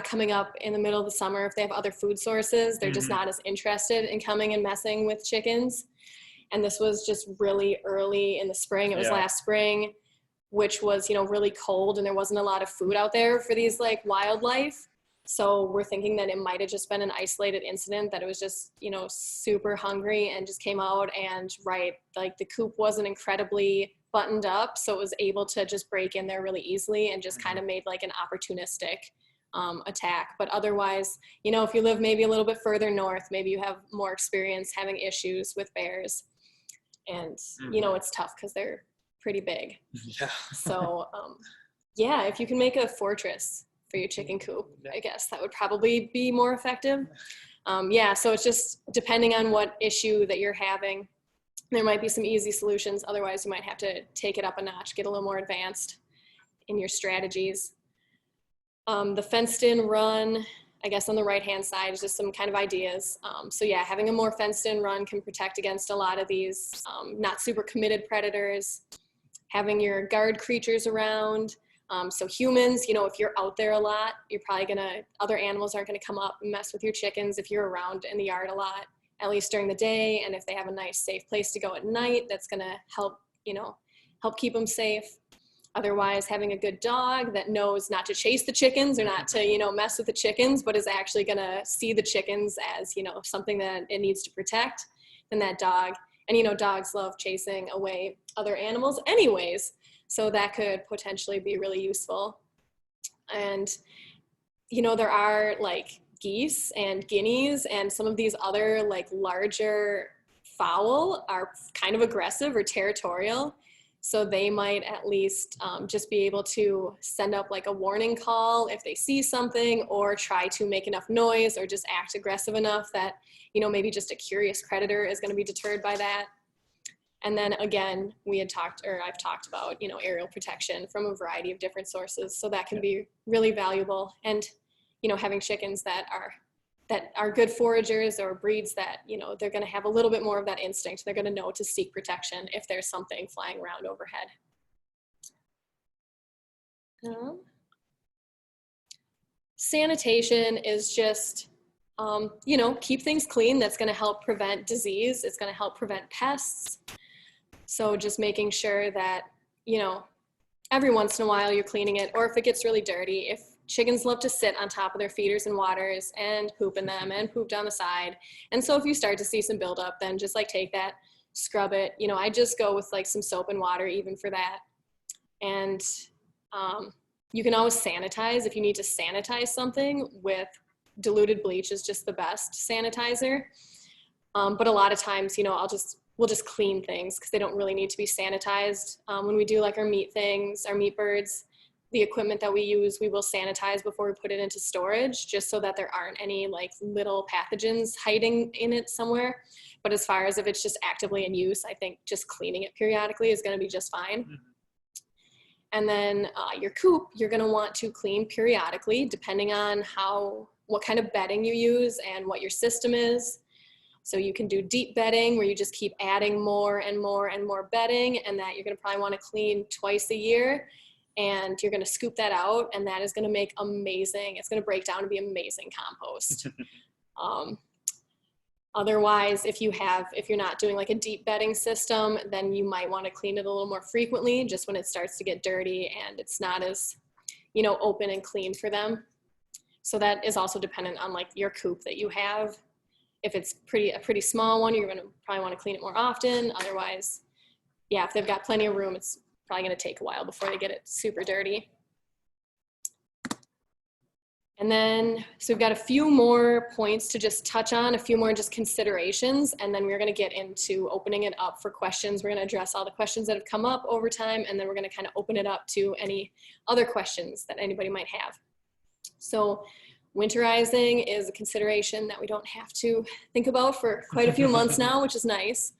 S2: coming up in the middle of the summer if they have other food sources. They're just not as interested in coming and messing with chickens. And this was just really early in the spring. It was last spring, which was, really cold, and there wasn't a lot of food out there for these like wildlife. So we're thinking that it might have just been an isolated incident, that it was just, super hungry and just came out, and like the coop wasn't incredibly buttoned up. So it was able to just break in there really easily and just kind of made like an opportunistic attack. But otherwise, if you live maybe a little bit further north, maybe you have more experience having issues with bears. And, it's tough because they're pretty big.
S3: Yeah.
S2: So, if you can make a fortress for your chicken coop, I guess that would probably be more effective. So it's just depending on what issue that you're having. There might be some easy solutions. Otherwise, you might have to take it up a notch, get a little more advanced in your strategies. The fenced-in run, I guess on the right-hand side, is just some kind of ideas. Having a more fenced-in run can protect against a lot of these not super committed predators. Having your guard creatures around. So humans, if you're out there a lot, you're probably other animals aren't gonna come up and mess with your chickens if you're around in the yard a lot, at least during the day. And if they have a nice, safe place to go at night, that's gonna help keep them safe. Otherwise, having a good dog that knows not to chase the chickens or not to, mess with the chickens, but is actually gonna see the chickens as, something that it needs to protect, then that dog, and dogs love chasing away other animals anyways. So that could potentially be really useful. And, there are like geese and guineas and some of these other like larger fowl are kind of aggressive or territorial. So they might at least just be able to send up like a warning call if they see something, or try to make enough noise or just act aggressive enough that, maybe just a curious predator is going to be deterred by that. And then again, I've talked about, aerial protection from a variety of different sources. So that can be really valuable. And, having chickens that are good foragers, or breeds that, they're going to have a little bit more of that instinct. They're going to know to seek protection if there's something flying around overhead. Sanitation is just, keep things clean. That's going to help prevent disease. It's going to help prevent pests. So just making sure that, every once in a while you're cleaning it, or if it gets really dirty, if chickens love to sit on top of their feeders and waters and poop in them and poop down the side. And so if you start to see some buildup, then just like take that, scrub it. I just go with like some soap and water even for that. And you can always sanitize. If you need to sanitize something, with diluted bleach is just the best sanitizer. But a lot of times, we'll just clean things because they don't really need to be sanitized. When we do like our meat things, our meat birds, the equipment that we use, we will sanitize before we put it into storage, just so that there aren't any like little pathogens hiding in it somewhere. But as far as if it's just actively in use, I think just cleaning it periodically is going to be just fine. Mm-hmm. And then your coop, you're going to want to clean periodically, depending on how what kind of bedding you use and what your system is. So you can do deep bedding where you just keep adding more and more and more bedding, and that you're gonna probably wanna clean twice a year, and you're gonna scoop that out, and that is gonna make amazing, it's gonna break down to be amazing compost. Otherwise, if you're not doing like a deep bedding system, then you might wanna clean it a little more frequently, just when it starts to get dirty and it's not as, you know, open and clean for them. So that is also dependent on like your coop that you have. If it's a pretty small one, you're gonna probably wanna clean it more often. Otherwise, yeah, if they've got plenty of room, it's probably gonna take a while before they get it super dirty. And then, so we've got a few more points to just touch on, a few more just considerations, and then we're gonna get into opening it up for questions. We're gonna address all the questions that have come up over time, and then we're gonna kind of open it up to any other questions that anybody might have. So winterizing is a consideration that we don't have to think about for quite a few months now, which is nice.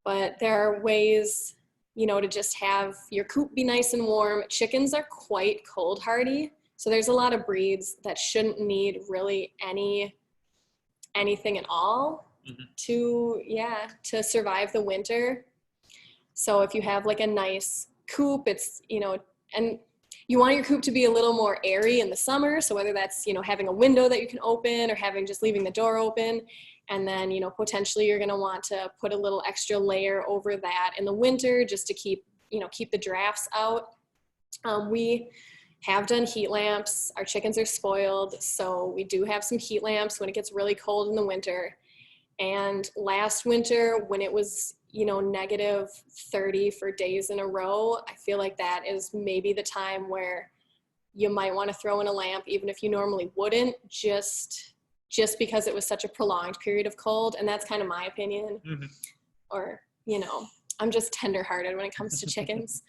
S2: But there are ways, you know, to just have your coop be nice and warm. Chickens are quite cold hardy. So there's a lot of breeds that shouldn't need really anything at all to survive the winter. So if you have like a nice coop, it's, you know, and you want your coop to be a little more airy in the summer. So whether that's, you know, having a window that you can open or just leaving the door open. And then, you know, potentially you're going to want to put a little extra layer over that in the winter just to keep the drafts out. We have done heat lamps. Our chickens are spoiled, so we do have some heat lamps when it gets really cold in the winter. And last winter, when it was, you know, -30 for days in a row, I feel like that is maybe the time where you might want to throw in a lamp, even if you normally wouldn't, just because it was such a prolonged period of cold. And that's kind of my opinion. Or, you know, I'm just tenderhearted when it comes to chickens.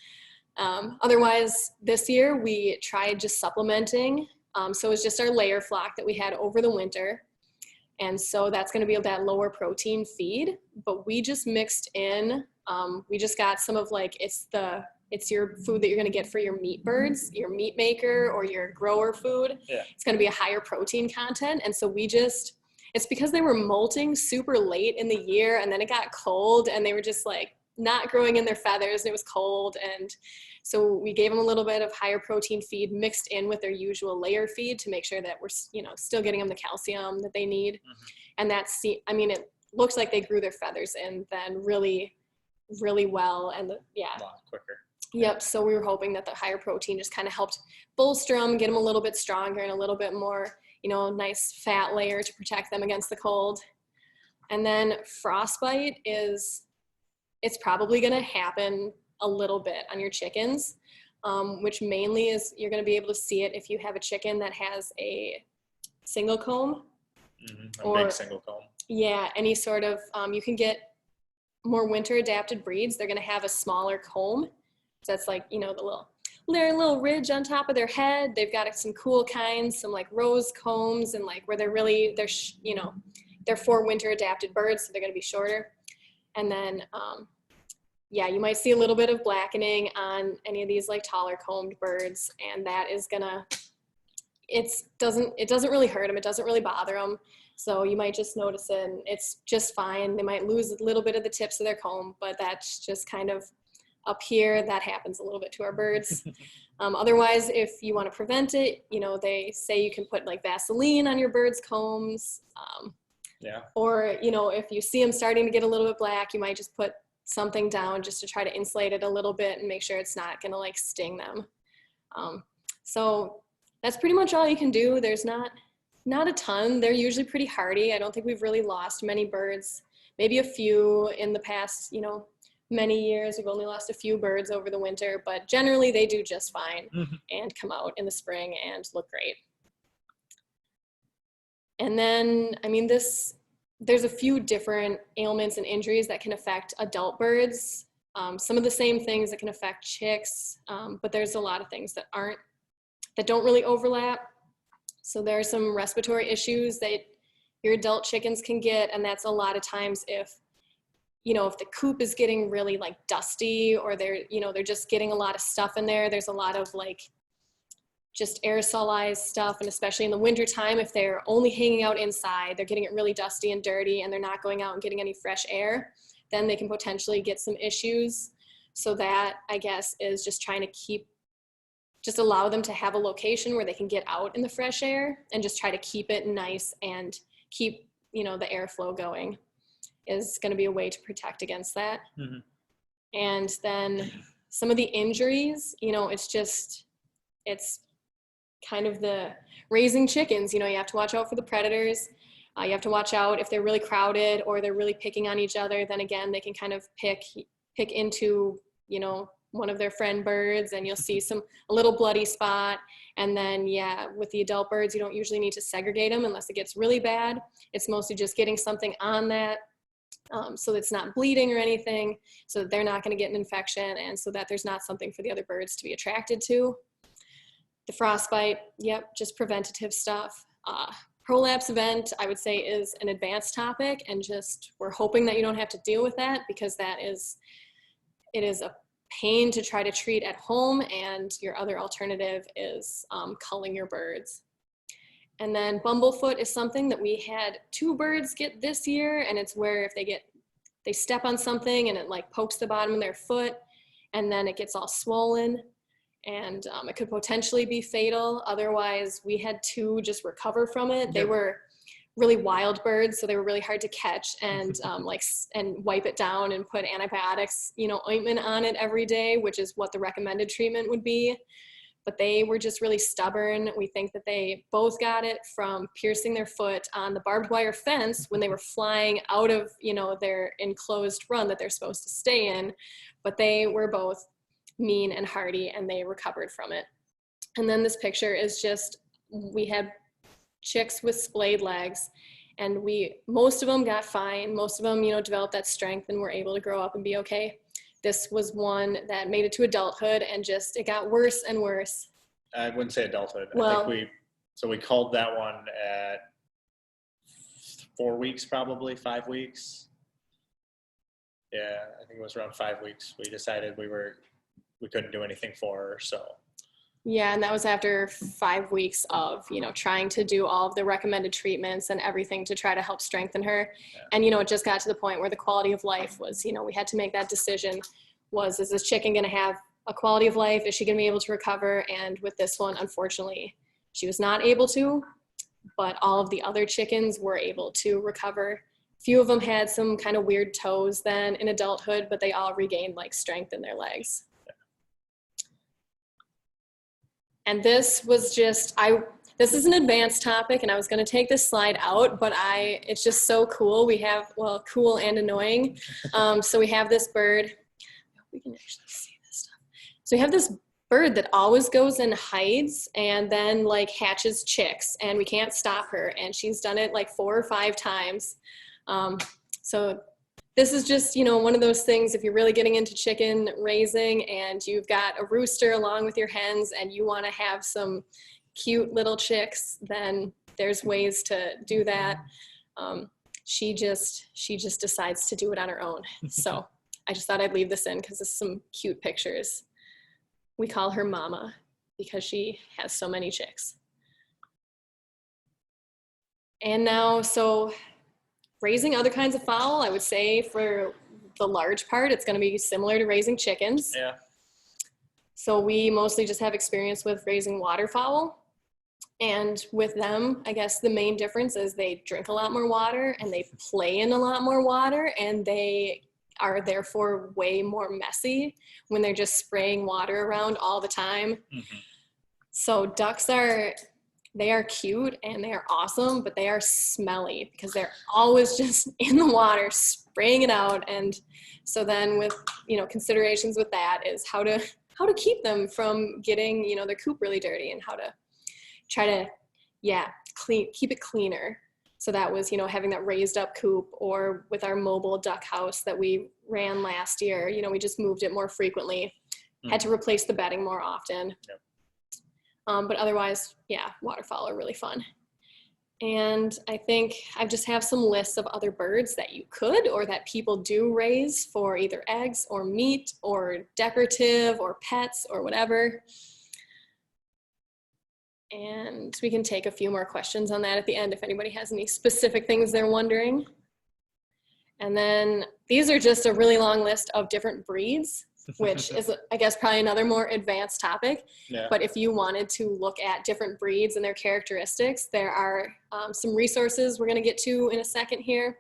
S2: Otherwise, this year we tried just supplementing. So it was just our layer flock that we had over the winter. And so that's going to be that lower protein feed, but we just mixed in, we just got some of like, it's your food that you're going to get for your meat birds, your meat maker or your grower food. Yeah. It's going to be a higher protein content. And so it's because they were molting super late in the year, and then it got cold and they were just like not growing in their feathers and it was cold. And so we gave them a little bit of higher protein feed mixed in with their usual layer feed to make sure that we're, you know, still getting them the calcium that they need. And it looks like they grew their feathers in then really, really well. And a lot quicker. Yep. So we were hoping that the higher protein just kind of helped bolster them, get them a little bit stronger and a little bit more, you know, nice fat layer to protect them against the cold. And then frostbite it's probably going to happen a little bit on your chickens, which mainly is you're going to be able to see it if you have a chicken that has a single comb. Or big single comb. Yeah, any sort of, you can get more winter adapted breeds. They're going to have a smaller comb. So that's like, you know, their little ridge on top of their head. They've got some cool kinds, some like rose combs, and like where they're for winter adapted birds. So they're going to be shorter. And then, you might see a little bit of blackening on any of these like taller combed birds, and that is it doesn't really hurt them. It doesn't really bother them. So you might just notice it and it's just fine. They might lose a little bit of the tips of their comb, but that's just kind of up here. That happens a little bit to our birds. Otherwise, if you want to prevent it, you know, they say you can put like Vaseline on your birds' combs. Or, you know, if you see them starting to get a little bit black, you might just put something down just to try to insulate it a little bit and make sure it's not going to like sting them. So that's pretty much all you can do. There's not a ton. They're usually pretty hardy. I don't think we've really lost many birds, maybe a few in the past, you know, many years. We've only lost a few birds over the winter, but generally they do just fine and come out in the spring and look great. And then, I mean, there's a few different ailments and injuries that can affect adult birds. Some of the same things that can affect chicks, but there's a lot of things that don't really overlap. So there are some respiratory issues that your adult chickens can get, and that's a lot of times if the coop is getting really like dusty, or they're just getting a lot of stuff in there. There's a lot of like just aerosolized stuff, and especially in the winter time, if they're only hanging out inside, they're getting it really dusty and dirty, and they're not going out and getting any fresh air, then they can potentially get some issues. So that, I guess, is just trying to just allow them to have a location where they can get out in the fresh air and just try to keep it nice and keep, the airflow going is going to be a way to protect against that. Mm-hmm. And then some of the injuries, it's kind of the raising chickens, you have to watch out for the predators. You have to watch out if they're really crowded or they're really picking on each other. Then again, they can kind of pick into, one of their friend birds, and you'll see a little bloody spot. And then, with the adult birds, you don't usually need to segregate them unless it gets really bad. It's mostly just getting something on that so that it's not bleeding or anything, so that they're not going to get an infection, and so that there's not something for the other birds to be attracted to. The frostbite, just preventative stuff. Prolapse event, I would say, is an advanced topic, and just we're hoping that you don't have to deal with that, because it is a pain to try to treat at home, and your other alternative is culling your birds. And then bumblefoot is something that we had 2 birds get this year, and it's where if they step on something and it like pokes the bottom of their foot, and then it gets all swollen, and it could potentially be fatal. Otherwise, we had 2 just recover from it. They were really wild birds, so they were really hard to catch and and wipe it down and put antibiotics, ointment on it every day, which is what the recommended treatment would be. But they were just really stubborn. We think that they both got it from piercing their foot on the barbed wire fence when they were flying out of, their enclosed run that they're supposed to stay in. But they were both mean and hardy, and they recovered from it. And then this picture is just, we had chicks with splayed legs, and most of them got fine. Most of them, developed that strength and were able to grow up and be okay. This was one that made it to adulthood, and it got worse and worse.
S3: I wouldn't say adulthood.
S2: Well,
S3: I think we culled that one at 4 weeks, probably 5 weeks. Yeah, I think it was around 5 weeks. We decided we couldn't do anything for her, so.
S2: Yeah, and that was after 5 weeks of, trying to do all of the recommended treatments and everything to try to help strengthen her. Yeah. And, it just got to the point where the quality of life was, we had to make that decision. Is this chicken going to have a quality of life? Is she going to be able to recover? And with this one, unfortunately, she was not able to, but all of the other chickens were able to recover. A few of them had some kind of weird toes then in adulthood, but they all regained strength in their legs. And this was just, this is an advanced topic, and I was going to take this slide out, but it's just so cool. We have, cool and annoying. So we have this bird. I hope we can actually see this stuff. So we have this bird that always goes and hides and then hatches chicks, and we can't stop her. And she's done it 4 or 5 times. So this is just, one of those things, if you're really getting into chicken raising and you've got a rooster along with your hens and you want to have some cute little chicks, then there's ways to do that. She just decides to do it on her own. So I just thought I'd leave this in because there's some cute pictures. We call her Mama because she has so many chicks. And now, raising other kinds of fowl, I would say for the large part, it's going to be similar to raising chickens.
S3: Yeah.
S2: So we mostly just have experience with raising waterfowl. And with them, I guess the main difference is they drink a lot more water and they play in a lot more water, and they are therefore way more messy when they're just spraying water around all the time. Mm-hmm. So ducks they are cute and they are awesome, but they are smelly because they're always just in the water spraying it out. And so then with, considerations with that is how to keep them from getting, their coop really dirty, and how to try to, keep it cleaner. So that was, having that raised up coop, or with our mobile duck house that we ran last year, we just moved it more frequently, had to replace the bedding more often. Yep. But otherwise, waterfowl are really fun. And I think I just have some lists of other birds that you could, or that people do raise for either eggs or meat or decorative or pets or whatever. And we can take a few more questions on that at the end if anybody has any specific things they're wondering. And then these are just a really long list of different breeds, which is, I guess, probably another more advanced topic.
S3: Yeah.
S2: But if you wanted to look at different breeds and their characteristics, there are some resources we're going to get to in a second here.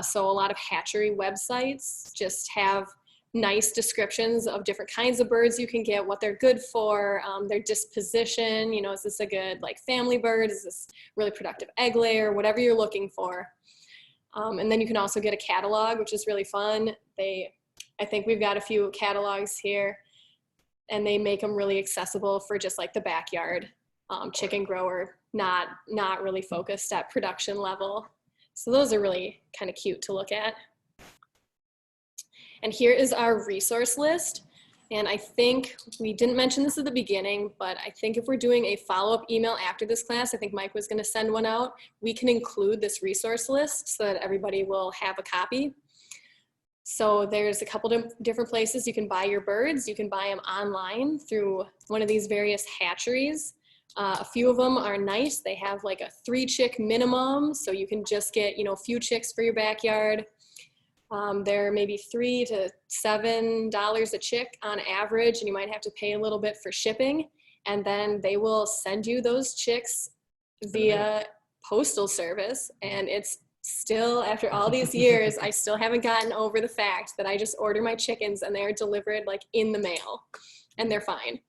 S2: So a lot of hatchery websites just have nice descriptions of different kinds of birds you can get, what they're good for, their disposition, you know, is this a good like family bird? Is this really productive egg layer? Whatever you're looking for. And then you can also get a catalog, which is really fun. I think we've got a few catalogs here, and they make them really accessible for just like the backyard chicken grower, not really focused at production level. So those are really kind of cute to look at. And here is our resource list. And I think we didn't mention this at the beginning, but I think if we're doing a follow-up email after this class, I think Mike was going to send one out, we can include this resource list so that everybody will have a copy. So there's a couple of different places you can buy your birds. You can buy them online through one of these various hatcheries. A few of them are nice. They have like a 3-chick minimum, so you can just get, you know, a few chicks for your backyard. They're maybe $3 to $7 a chick on average, and you might have to pay a little bit for shipping. And then they will send you those chicks via postal service. And it's still, after all these years, I still haven't gotten over the fact that I just order my chickens and they're delivered like in the mail, and they're fine.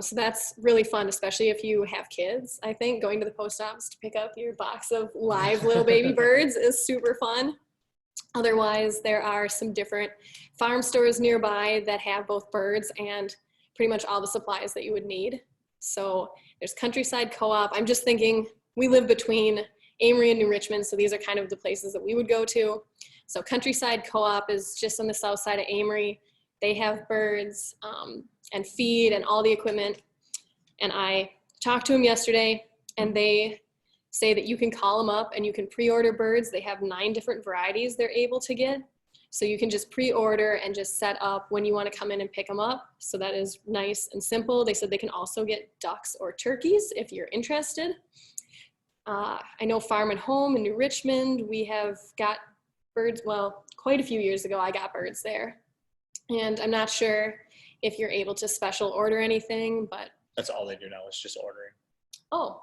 S2: So that's really fun, especially if you have kids. I think going to the post office to pick up your box of live little baby birds is super fun. Otherwise, there are some different farm stores nearby that have both birds and pretty much all the supplies that you would need. So there's Countryside Co-op. I'm just thinking we live between Amory and New Richmond, so these are kind of the places that we would go to. So Countryside Co-op is just on the south side of Amory. They have birds and feed and all the equipment. And I talked to them yesterday, and they say that you can call them up and you can pre-order birds. They have 9 different varieties they're able to get. So you can just pre-order and just set up when you want to come in and pick them up. So that is nice and simple. They said they can also get ducks or turkeys if you're interested. I know Farm and Home in New Richmond, we have got birds, well, quite a few years ago I got birds there. And I'm not sure if you're able to special order anything, but.
S3: That's all they do now is just ordering.
S2: Oh.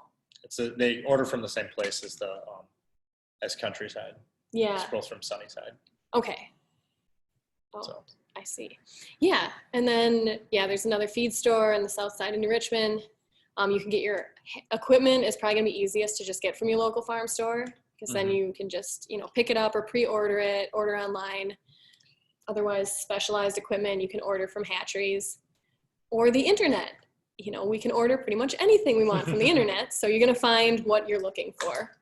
S3: They order from the same place as as Countryside.
S2: Yeah.
S3: It's both from Sunnyside.
S2: Okay. Oh,
S3: So.
S2: I see. Yeah, and then, yeah, there's another feed store on the south side of New Richmond. You can get your equipment. It's probably gonna be easiest to just get from your local farm store, because then you can just, you know, pick it up or pre-order it, order online. Otherwise, specialized equipment you can order from hatcheries or the internet. You know, we can order pretty much anything we want from the internet, so you're gonna find what you're looking for.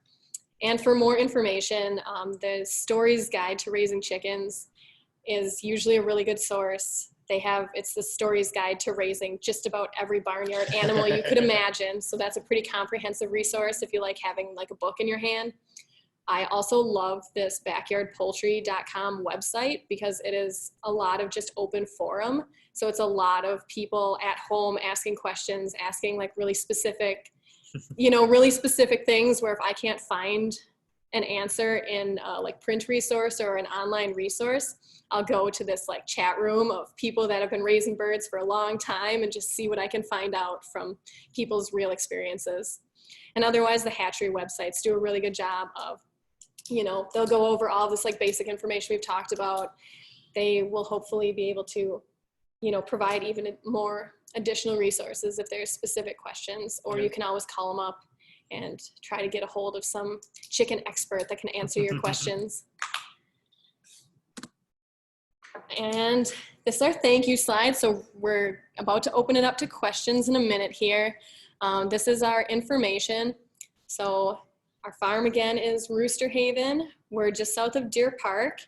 S2: And for more information, the Stories Guide to Raising Chickens is usually a really good source. It's the Stories Guide to Raising just about every barnyard animal you could imagine, so that's a pretty comprehensive resource if you like having like a book in your hand. I also love this backyardpoultry.com website because it is a lot of just open forum. So it's a lot of people at home asking questions, asking like really specific, really specific things where if I can't find an answer in like print resource or an online resource, I'll go to this like chat room of people that have been raising birds for a long time and just see what I can find out from people's real experiences. And otherwise the hatchery websites do a really good job of, they'll go over all this like basic information we've talked about. They will hopefully be able to, provide even more additional resources if there's specific questions, or you can always call them up and try to get a hold of some chicken expert that can answer your questions. And this is our thank you slide. So we're about to open it up to questions in a minute here. This is our information. So our farm again is Roosterhaven. We're just south of Deer Park.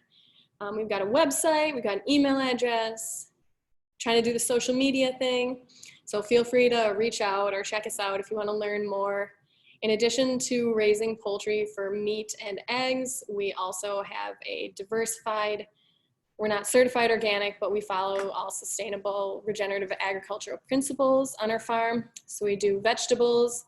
S2: We've got a website, we've got an email address, trying to do the social media thing. So feel free to reach out or check us out if you want to learn more. In addition to raising poultry for meat and eggs, we also have a diversified We're not certified organic, but we follow all sustainable regenerative agricultural principles on our farm. So we do vegetables.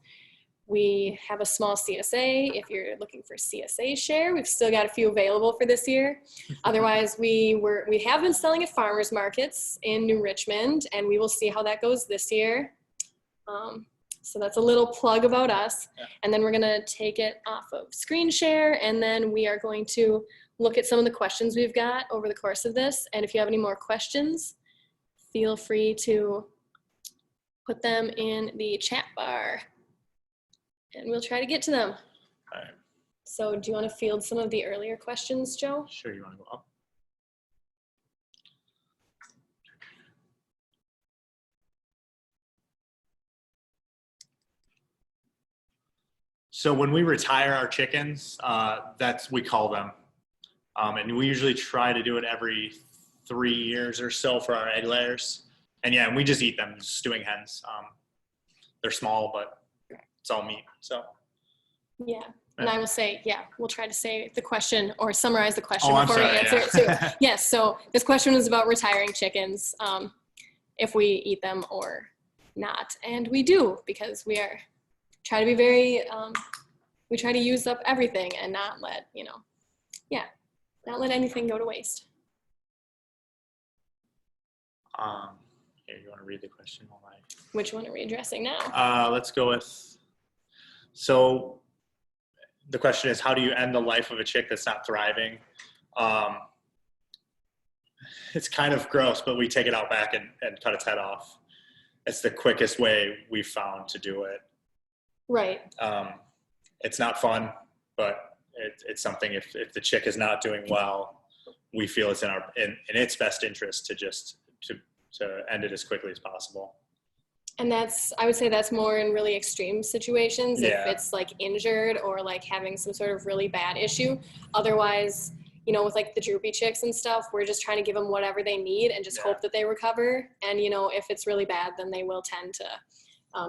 S2: We have a small CSA. If you're looking for CSA share, we've still got a few available for this year. Otherwise, we have been selling at farmers markets in New Richmond, and we will see how that goes this year. So that's a little plug about us.
S3: Yeah.
S2: And then we're gonna take it off of screen share, and then we are going to look at some of the questions we've got over the course of this. And if you have any more questions, feel free to put them in the chat bar and we'll try to get to them.
S3: All right.
S2: So do you want to field some of the earlier questions, Joe?
S3: Sure, you want to go up? So when we retire our chickens, we call them. And we usually try to do it every 3 years or so for our egg layers. And yeah, and we just eat them, stewing hens. They're small, but it's all meat, so.
S2: Yeah, and I will say, yeah, we'll try to say the question or summarize the question
S3: Oh, I'm
S2: before we
S3: sorry,
S2: answer
S3: yeah.
S2: it too. Yes, so this question was about retiring chickens, if we eat them or not. And we do, because we try to be very, we try to use up everything and not let, not let anything go to waste.
S3: Here, you want to read the question while I...
S2: Which one are we addressing now?
S3: Let's go with, so the question is, how do you end the life of a chick that's not thriving? It's kind of gross, but we take it out back and cut its head off. It's the quickest way we've found to do it.
S2: Right.
S3: It's not fun, but it's something, if the chick is not doing well, we feel it's in its best interest to end it as quickly as possible.
S2: And I would say that's more in really extreme situations,
S3: Yeah.
S2: if it's like injured or like having some sort of really bad issue. Otherwise, with like the droopy chicks and stuff, we're just trying to give them whatever they need and just hope that they recover. And, if it's really bad, then they will tend to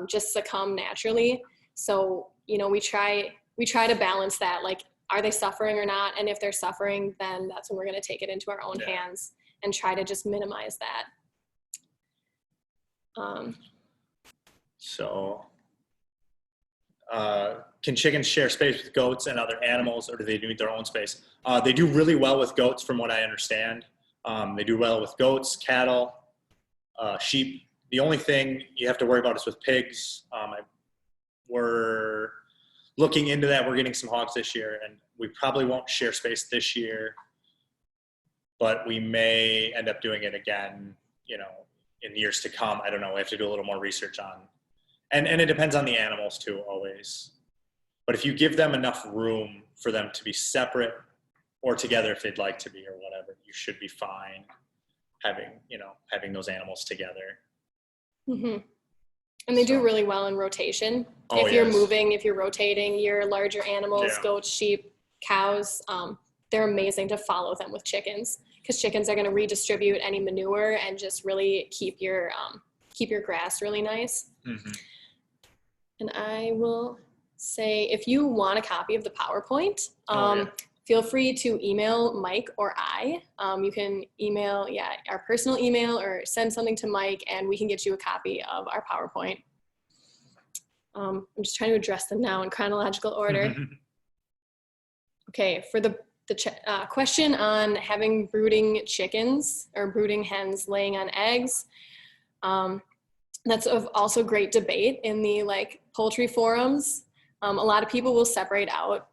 S2: just succumb naturally. So, we try to balance that. Like, are they suffering or not? And if they're suffering, then that's when we're going to take it into our own hands and try to just minimize that.
S3: Can chickens share space with goats and other animals, or do they need their own space? They do really well with goats, from what I understand. They do well with goats, cattle, sheep. The only thing you have to worry about is with pigs. We're looking into that. We're getting some hogs this year, and we probably won't share space this year, but we may end up doing it again, in years to come. I don't know. We have to do a little more research on, and it depends on the animals too, always. But if you give them enough room for them to be separate or together if they'd like to be or whatever, you should be fine having those animals together.
S2: Mm-hmm. And they do really well in rotation.
S3: Oh,
S2: if you're rotating your larger animals, goats, sheep, cows, they're amazing to follow them with chickens, because chickens are going to redistribute any manure and just really keep your grass really nice.
S3: Mm-hmm.
S2: And I will say, if you want a copy of the PowerPoint, feel free to email Mike or I. You can email our personal email or send something to Mike, and we can get you a copy of our PowerPoint. I'm just trying to address them now in chronological order. Okay, for the question on having brooding chickens or brooding hens laying on eggs, that's also great debate in the poultry forums. A lot of people will separate out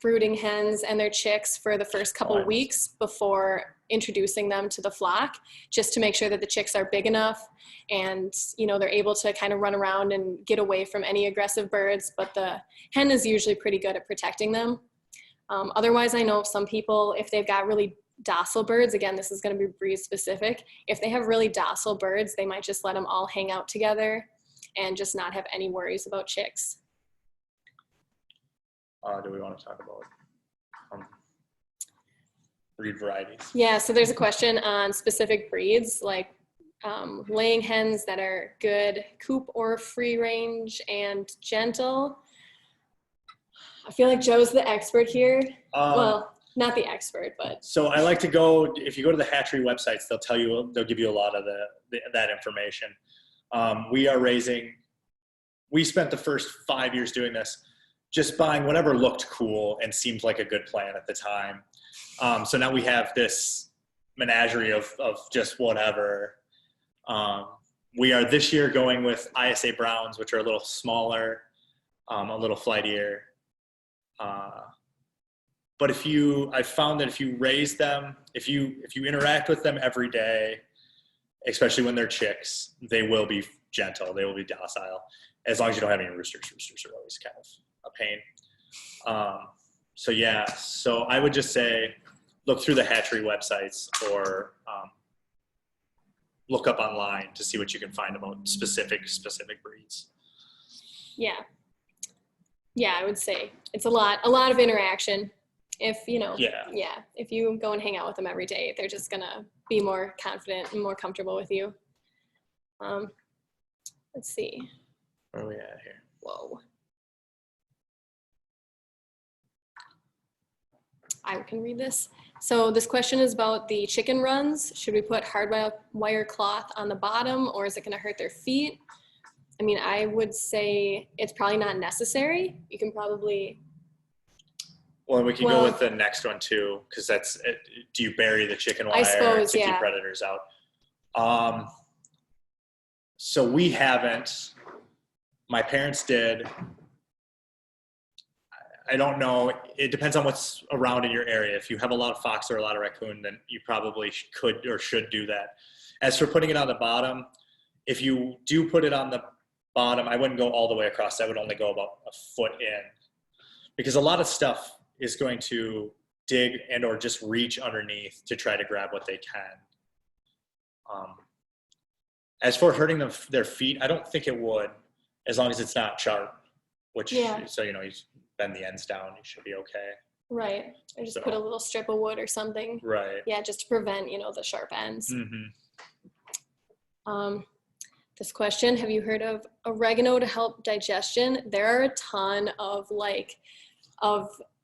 S2: brooding hens and their chicks for the first couple weeks before introducing them to the flock, just to make sure that the chicks are big enough and they're able to kind of run around and get away from any aggressive birds, but the hen is usually pretty good at protecting them. Otherwise, I know some people, if they've got really docile birds, again, this is going to be breed specific, if they have really docile birds, they might just let them all hang out together and just not have any worries about chicks.
S3: Do we want to talk about breed varieties? Yeah,
S2: so there's a question on specific breeds, like laying hens that are good coop or free range and gentle. I feel like Joe's the expert here. not the expert, but.
S3: So I like to go, if you go to the hatchery websites, they'll give you a lot of that information. We spent the first 5 years doing this, just buying whatever looked cool and seemed like a good plan at the time. So now we have this menagerie of just whatever. We are this year going with ISA Browns, which are a little smaller, a little flightier. But I found that if you raise them, if you interact with them every day, especially when they're chicks, they will be gentle. They will be docile. As long as you don't have any roosters. Roosters are always kind of a pain. So I would just say, look through the hatchery websites or look up online to see what you can find about specific breeds.
S2: Yeah. Yeah, I would say it's a lot of interaction. If, if you go and hang out with them every day, they're just gonna be more confident and more comfortable with you. Let's see.
S3: Where are we at here?
S2: Whoa. I can read this. So this question is about the chicken runs. Should we put hardwire cloth on the bottom, or is it going to hurt their feet? I mean, I would say it's probably not necessary. You can probably.
S3: Well, we can go with the next one too, because that's, do you bury the chicken wire to keep predators out? So we haven't. My parents did. I don't know. It depends on what's around in your area. If you have a lot of fox or a lot of raccoon, then you probably could or should do that. As for putting it on the bottom, if you do put it on the bottom, I wouldn't go all the way across. I would only go about a foot in, because a lot of stuff is going to dig and or just reach underneath to try to grab what they can. As for hurting their feet, I don't think it would, as long as it's not sharp, so you bend the ends down, you should be okay.
S2: Right. Or just put a little strip of wood or something.
S3: Right.
S2: Yeah, just to prevent, the sharp ends.
S3: Mm-hmm.
S2: This question, have you heard of oregano to help digestion? There are a ton of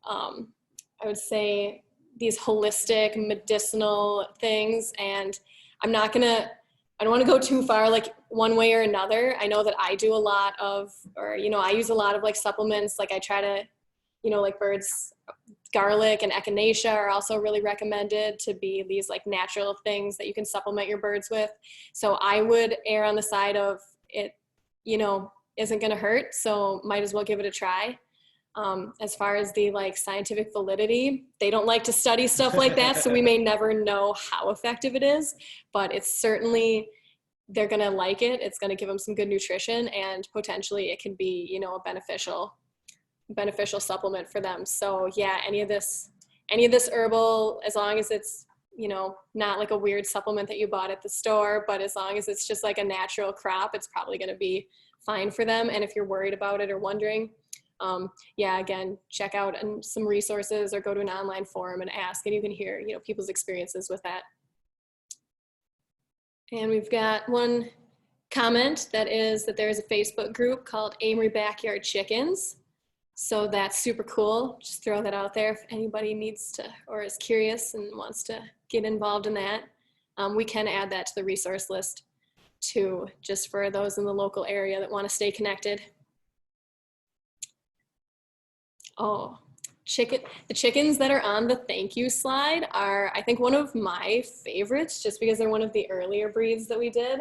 S2: I would say these holistic medicinal things, and I don't want to go too far like one way or another. I know that I do a lot of, I use a lot of supplements. I try to, birds, garlic and echinacea are also really recommended to be these natural things that you can supplement your birds with. So I would err on the side of it, isn't going to hurt. So might as well give it a try. As far as the scientific validity, they don't like to study stuff like that. So we may never know how effective it is, but it's certainly, they're going to like it. It's going to give them some good nutrition, and potentially it can be, a beneficial supplement for them. So yeah, any of this herbal, as long as it's, not like a weird supplement that you bought at the store, but as long as it's just like a natural crop, it's probably going to be fine for them. And if you're worried about it or wondering, again, check out some resources or go to an online forum and ask, and you can hear, people's experiences with that. And we've got one comment that is that there's a Facebook group called Amory Backyard Chickens. So that's super cool. Just throw that out there if anybody needs to or is curious and wants to get involved in that. We can add that to the resource list too, just for those in the local area that want to stay connected. Oh, the chickens that are on the thank you slide are, I think, one of my favorites, just because they're one of the earlier breeds that we did.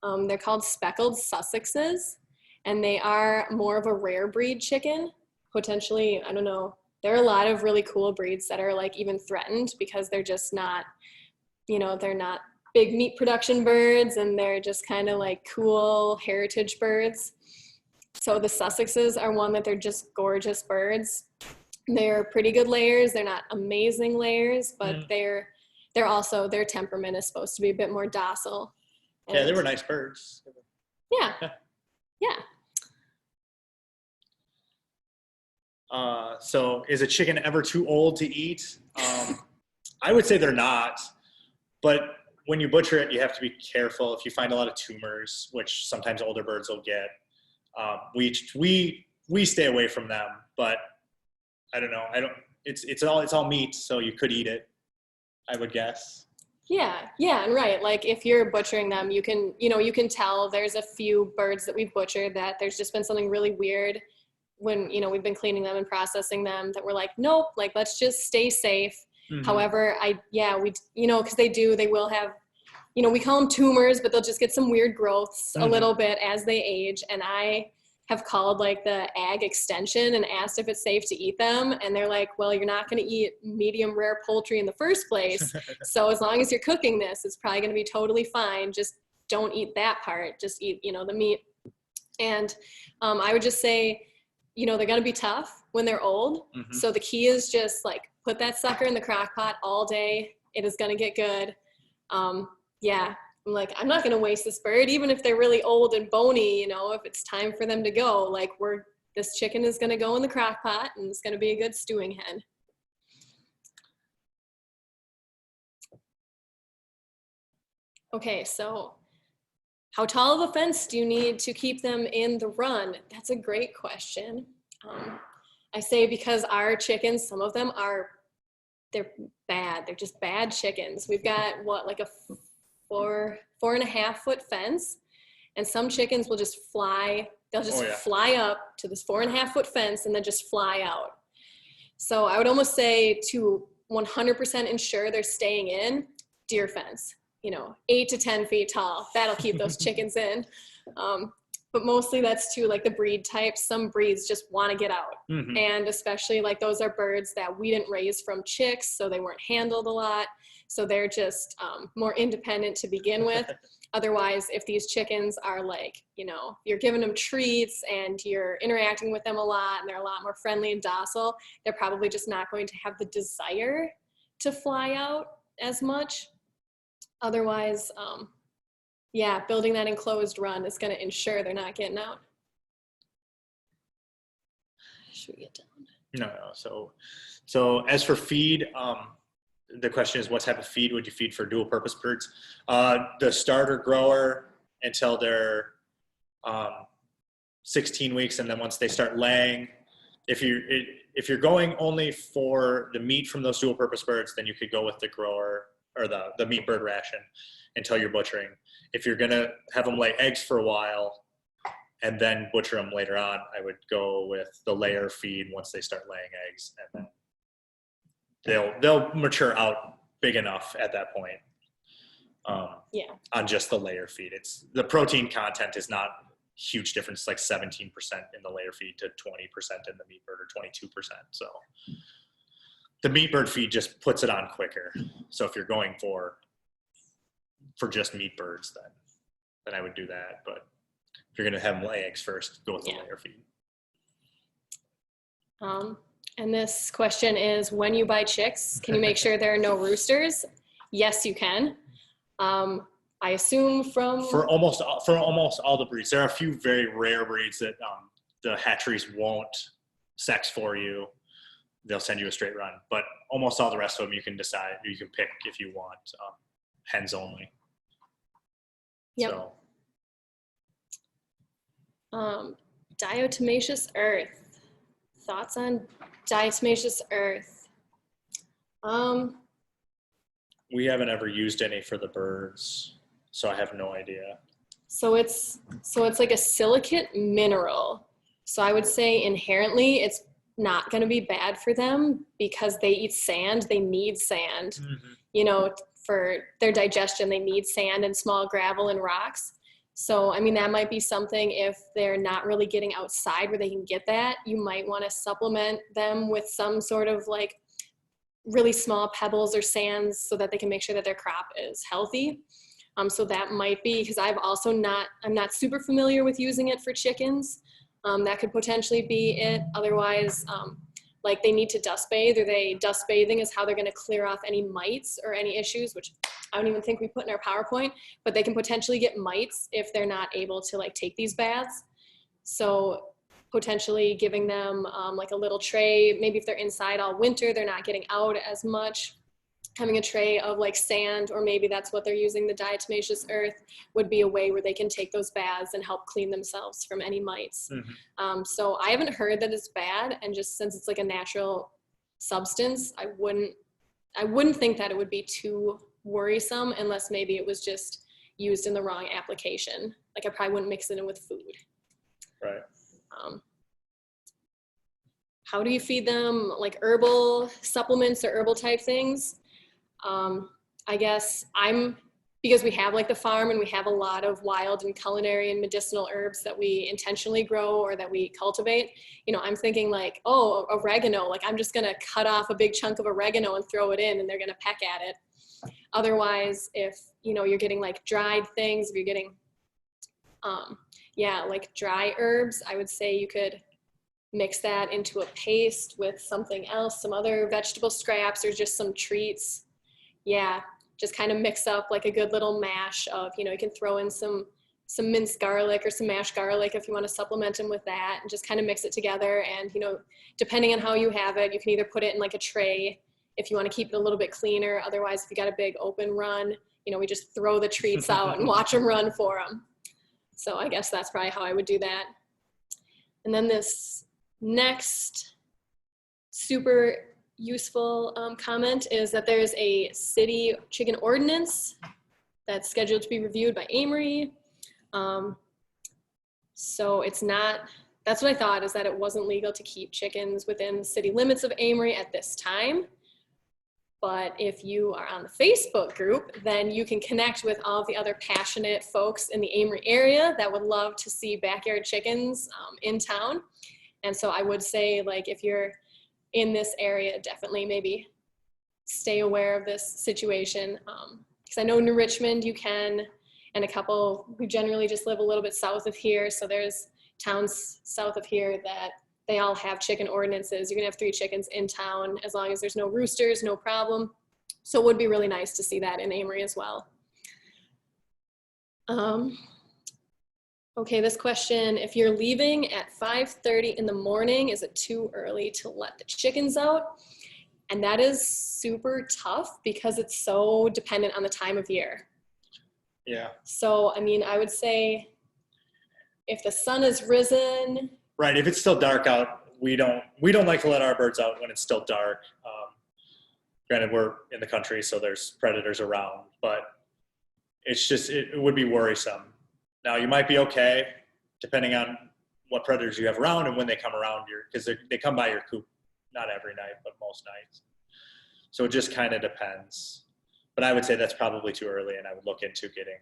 S2: They're called speckled Sussexes, and they are more of a rare breed chicken. Potentially, I don't know, there are a lot of really cool breeds that are even threatened because they're just not, they're not big meat production birds, and they're just kind of cool heritage birds. So the Sussexes are one that they're just gorgeous birds. They're pretty good layers. They're not amazing layers, but they're also, their temperament is supposed to be a bit more docile.
S3: Yeah, they were nice birds.
S2: Yeah. Yeah.
S3: So is a chicken ever too old to eat? I would say they're not, but when you butcher it, you have to be careful. If you find a lot of tumors, which sometimes older birds will get, we stay away from them, but I don't know. it's all meat, so you could eat it, I would guess.
S2: Yeah, and right. Like if you're butchering them, you can tell there's a few birds that we've butchered that there's just been something really weird when, we've been cleaning them and processing them that we're like, nope, like let's just stay safe.
S3: Mm-hmm.
S2: However, because they will have, we call them tumors, but they'll just get some weird growths a little bit as they age. And I have called like the ag extension and asked if it's safe to eat them. And they're like, well, you're not going to eat medium rare poultry in the first place. So as long as you're cooking this, it's probably going to be totally fine. Just don't eat that part. Just eat, the meat. And I would just say, they're going to be tough when they're old. Mm-hmm. So the key is just like put that sucker in the crock pot all day. It is going to get good. I'm like, I'm not going to waste this bird, even if they're really old and bony, if it's time for them to go, like this chicken is going to go in the crock pot and it's going to be a good stewing hen. Okay, so how tall of a fence do you need to keep them in the run? That's a great question. I say because our chickens, some of them they're bad. They're just bad chickens. We've got like a 4.5 foot fence, and some chickens will just fly. They'll just fly up to this 4.5 foot fence and then just fly out. So I would almost say to 100% ensure they're staying in, deer fence, 8 to 10 feet tall. That'll keep those chickens in. But mostly that's too like the breed types. Some breeds just want to get out. Mm-hmm. And especially like those are birds that we didn't raise from chicks, so they weren't handled a lot. So they're just more independent to begin with. Otherwise, if these chickens are like, you're giving them treats and you're interacting with them a lot and they're a lot more friendly and docile, they're probably just not going to have the desire to fly out as much. Otherwise, building that enclosed run is going to ensure they're not getting out. Should we get down?
S3: No. So as for feed, the question is, what type of feed would you feed for dual purpose birds? The starter grower until they're 16 weeks, and then once they start laying, if you're going only for the meat from those dual purpose birds, then you could go with the grower or the meat bird ration until you're butchering. If you're gonna have them lay eggs for a while and then butcher them later on, I would go with the layer feed once they start laying eggs, and then they'll mature out big enough at that point. On just the layer feed, the protein content is not huge difference, like 17% in the layer feed to 20% in the meat bird, or 22%. So the meat bird feed just puts it on quicker. So if you're going for just meat birds, then I would do that. But if you're going to have them lay eggs first, go with the layer feed.
S2: And this question is, when you buy chicks, can you make sure there are no roosters? Yes, you can. I assume for almost
S3: all the breeds. There are a few very rare breeds that the hatcheries won't sex for you. They'll send you a straight run. But almost all the rest of them, you can pick if you want hens only.
S2: Yep. So. Diatomaceous earth. Thoughts on diatomaceous earth?
S3: We haven't ever used any for the birds, so I have no idea.
S2: So it's like a silicate mineral. So I would say inherently it's not going to be bad for them because they eat sand. They need sand. Mm-hmm. For their digestion, they need sand and small gravel and rocks. So, that might be something if they're not really getting outside where they can get that, you might want to supplement them with some sort of like really small pebbles or sands so that they can make sure that their crop is healthy. So that might be, because I'm not super familiar with using it for chickens. That could potentially be it. Otherwise, like they need to dust bathe, or dust bathing is how they're going to clear off any mites or any issues, which I don't even think we put in our PowerPoint, but they can potentially get mites if they're not able to like take these baths. So potentially giving them like a little tray, maybe if they're inside all winter, they're not getting out as much, having a tray of like sand, or maybe that's what they're using, the diatomaceous earth, would be a way where they can take those baths and help clean themselves from any mites. Mm-hmm. So I haven't heard that it's bad, and just since it's like a natural substance, I wouldn't think that it would be too worrisome unless maybe it was just used in the wrong application. Like I probably wouldn't mix it in with food.
S3: Right.
S2: How do you feed them? Like herbal supplements or herbal type things? I guess because we have like the farm and we have a lot of wild and culinary and medicinal herbs that we intentionally grow or that we cultivate, you know, I'm thinking like, oh, oregano, like I'm just gonna cut off a big chunk of oregano and throw it in and they're gonna peck at it. Otherwise, if, you know, you're getting like dried things, if you're getting, like dry herbs, I would say you could mix that into a paste with something else, some other vegetable scraps or just some treats. Yeah, just kind of mix up like a good little mash of, you know, you can throw in some minced garlic or some mashed garlic if you want to supplement them with that, and just kind of mix it together. And, you know, depending on how you have it, you can either put it in like a tray if you want to keep it a little bit cleaner. Otherwise, if you got a big open run, you know, we just throw the treats out and watch them run for them. So I guess that's probably how I would do that. And then this next super useful comment is that there's a city chicken ordinance that's scheduled to be reviewed by Amory. So it's not, that's what I thought, is that it wasn't legal to keep chickens within the city limits of Amory at this time. But if you are on the Facebook group, then you can connect with all of the other passionate folks in the Amory area that would love to see backyard chickens in town. And so I would say, like, if you're in this area, definitely maybe stay aware of this situation. Because I know New Richmond you can, and a couple who generally just live a little bit south of here. So there's towns south of here that they all have chicken ordinances. You're gonna have 3 chickens in town as long as there's no roosters, no problem. So it would be really nice to see that in Amory as well. Okay, this question, if you're leaving at 5:30 in the morning, is it too early to let the chickens out? And that is super tough because it's so dependent on the time of year.
S3: Yeah.
S2: So, I mean, I would say if the sun has risen.
S3: Right. If it's still dark out, we don't like to let our birds out when it's still dark. Granted, we're in the country, so there's predators around, but it's just, it would be worrisome. Now, you might be okay, depending on what predators you have around and when they come around because they come by your coop, not every night, but most nights. So it just kind of depends. But I would say that's probably too early, and I would look into getting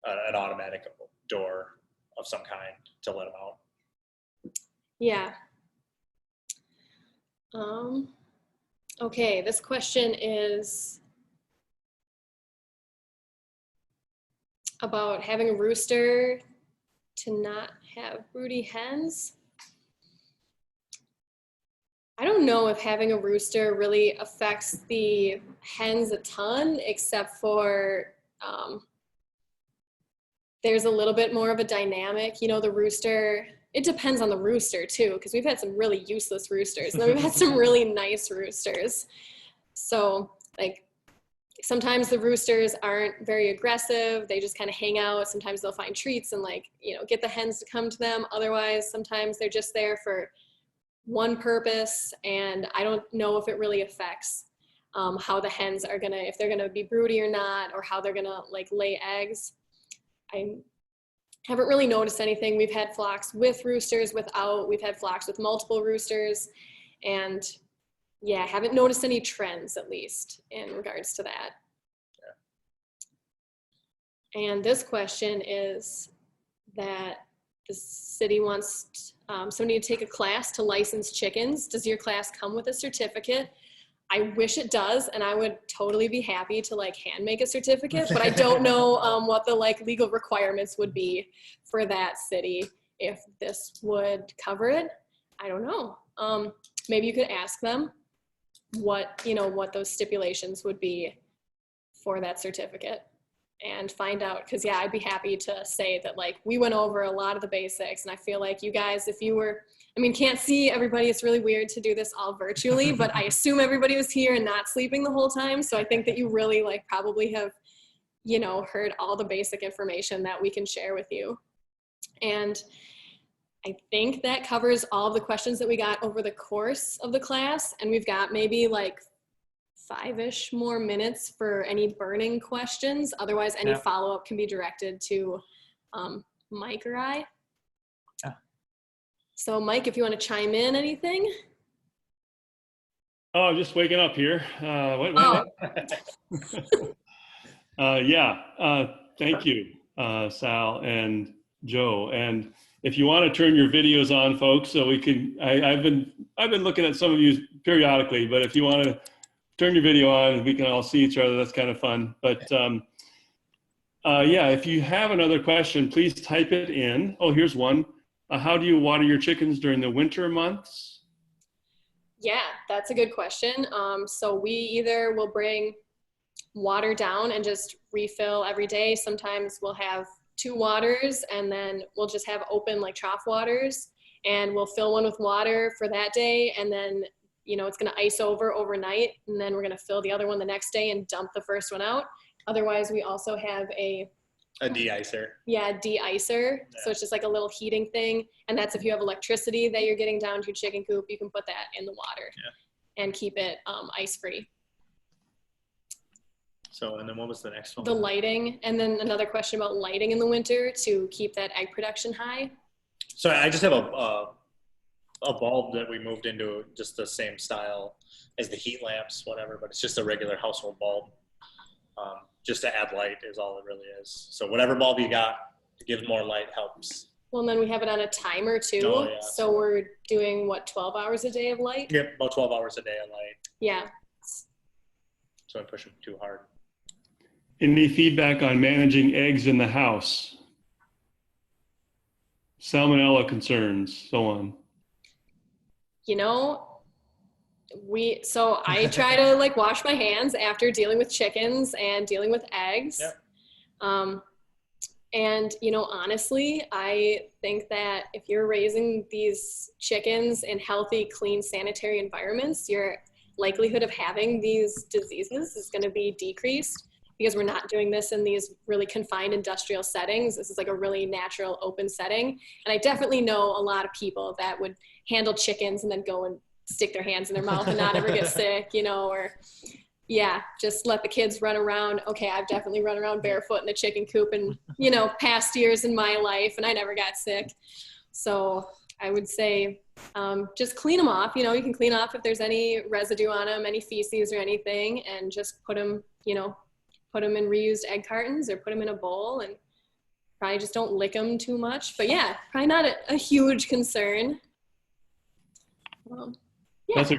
S3: an automatic door of some kind to let them out.
S2: Yeah. Okay, this question is about having a rooster to not have broody hens. I don't know if having a rooster really affects the hens a ton, except for there's a little bit more of a dynamic. You know, the rooster, it depends on the rooster too, because we've had some really useless roosters, and then we've had some really nice roosters. So like sometimes the roosters aren't very aggressive. They just kind of hang out. Sometimes they'll find treats and, like, you know, get the hens to come to them. Otherwise, sometimes they're just there for one purpose, and I don't know if it really affects how the hens are gonna, if they're gonna be broody or not, or how they're gonna like lay eggs. I haven't really noticed anything. We've had flocks with roosters, without. We've had flocks with multiple roosters, and yeah, haven't noticed any trends, at least in regards to that. Yeah. And this question is that the city wants somebody to take a class to license chickens. Does your class come with a certificate? I wish it does, and I would totally be happy to like hand make a certificate, but I don't know what the like legal requirements would be for that city. If this would cover it, I don't know. Maybe you could ask them what, you know, what those stipulations would be for that certificate and find out. Because yeah, I'd be happy to say that like we went over a lot of the basics, and I feel like you guys, if you were, I mean, can't see everybody, it's really weird to do this all virtually, but I assume everybody was here and not sleeping the whole time. So I think that you really like probably have, you know, heard all the basic information that we can share with you. And I think that covers all of the questions that we got over the course of the class. And we've got maybe like 5-ish more minutes for any burning questions. Otherwise, any follow-up can be directed to Mike or I.
S3: Yeah.
S2: So Mike, if you want to chime in anything.
S1: Oh, I'm just waking up here. Thank you, Sal and Joe. And if you want to turn your videos on, folks, so we can, I've been looking at some of you periodically, but if you want to turn your video on, we can all see each other. That's kind of fun. But if you have another question, please type it in. Oh, here's one. How do you water your chickens during the winter months?
S2: Yeah, that's a good question. So we either will bring water down and just refill every day. Sometimes we'll have 2 waters, and then we'll just have open like trough waters, and we'll fill one with water for that day. And then, you know, it's going to ice over overnight, and then we're going to fill the other one the next day and dump the first one out. Otherwise, we also have a
S3: de-icer.
S2: Yeah, de-icer.
S3: Yeah.
S2: So it's just like a little heating thing. And that's if you have electricity that you're getting down to your chicken coop, you can put that in the water and keep it ice-free.
S3: So, and then what was the next one?
S2: The lighting, and then another question about lighting in the winter to keep that egg production high.
S3: So I just have a bulb that we moved into just the same style as the heat lamps, whatever, but it's just a regular household bulb. Just to add light is all it really is. So whatever bulb you got to give more light helps.
S2: Well, and then we have it on a timer too.
S3: Oh, yeah.
S2: So we're doing what, 12 hours a day of light?
S3: Yep, about 12 hours a day of light.
S2: Yeah.
S3: So I push them too hard.
S1: Any feedback on managing eggs in the house? Salmonella concerns, so on.
S2: You know, so I try to like wash my hands after dealing with chickens and dealing with eggs.
S3: Yep.
S2: And, you know, honestly, I think that if you're raising these chickens in healthy, clean, sanitary environments, your likelihood of having these diseases is going to be decreased, because we're not doing this in these really confined industrial settings. This is like a really natural, open setting. And I definitely know a lot of people that would handle chickens and then go and stick their hands in their mouth and not ever get sick, you know, or just let the kids run around. Okay, I've definitely run around barefoot in the chicken coop and, you know, past years in my life, and I never got sick. So I would say just clean them off. You know, you can clean off if there's any residue on them, any feces or anything, and just put them, you know, put them in reused egg cartons or put them in a bowl, and probably just don't lick them too much. But yeah, probably not a huge concern. Yeah.
S1: That's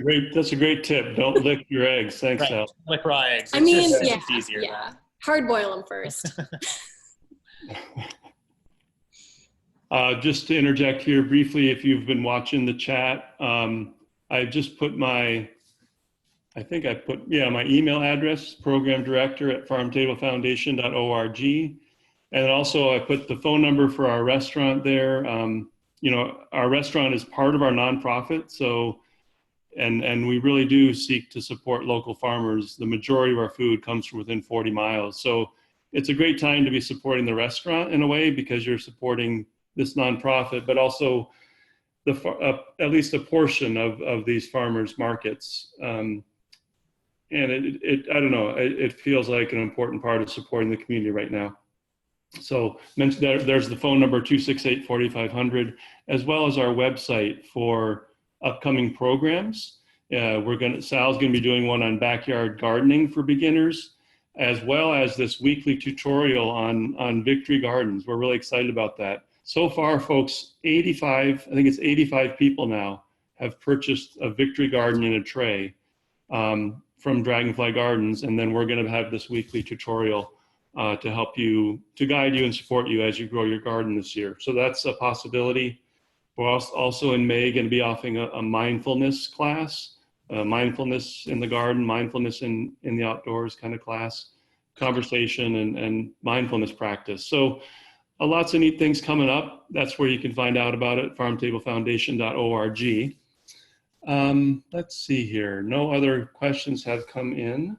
S1: a great tip. Don't lick your eggs. Thanks,
S3: Right.
S1: Sal.
S3: Like raw eggs.
S2: I mean,
S3: it's easier.
S2: yeah. Hard boil them first.
S1: Just to interject here briefly, if you've been watching the chat, I just put my email address, program director at farmtablefoundation.org. And also I put the phone number for our restaurant there. You know, our restaurant is part of our nonprofit. So, and we really do seek to support local farmers. The majority of our food comes from within 40 miles. So it's a great time to be supporting the restaurant in a way, because you're supporting this nonprofit, but also at least a portion of these farmers markets. And I don't know, it feels like an important part of supporting the community right now. So there's the phone number 268-4500, as well as our website for upcoming programs. Sal's gonna be doing one on backyard gardening for beginners, as well as this weekly tutorial on Victory Gardens. We're really excited about that. So far, folks, 85 people now have purchased a Victory Garden in a tray from Dragonfly Gardens, and then we're going to have this weekly tutorial to help you, to guide you and support you as you grow your garden this year. So that's a possibility. We're also in May going to be offering a mindfulness class, mindfulness in the garden, mindfulness in the outdoors kind of class, conversation and mindfulness practice. So lots of neat things coming up. That's where you can find out about it, farmtablefoundation.org. Let's see here. No other questions have come in.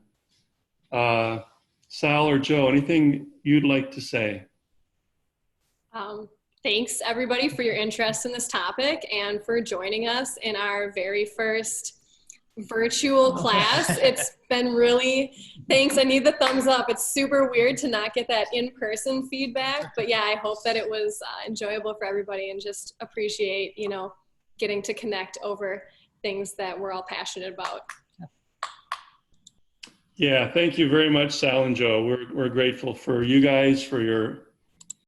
S1: Sal or Joe, anything you'd like to say?
S2: Thanks everybody for your interest in this topic and for joining us in our very first virtual class. It's been really, thanks, I need the thumbs up. It's super weird to not get that in-person feedback, but yeah, I hope that it was enjoyable for everybody and just appreciate, you know, getting to connect over things that we're all passionate about.
S1: Yeah, thank you very much, Sal and Joe. We're grateful for you guys, for your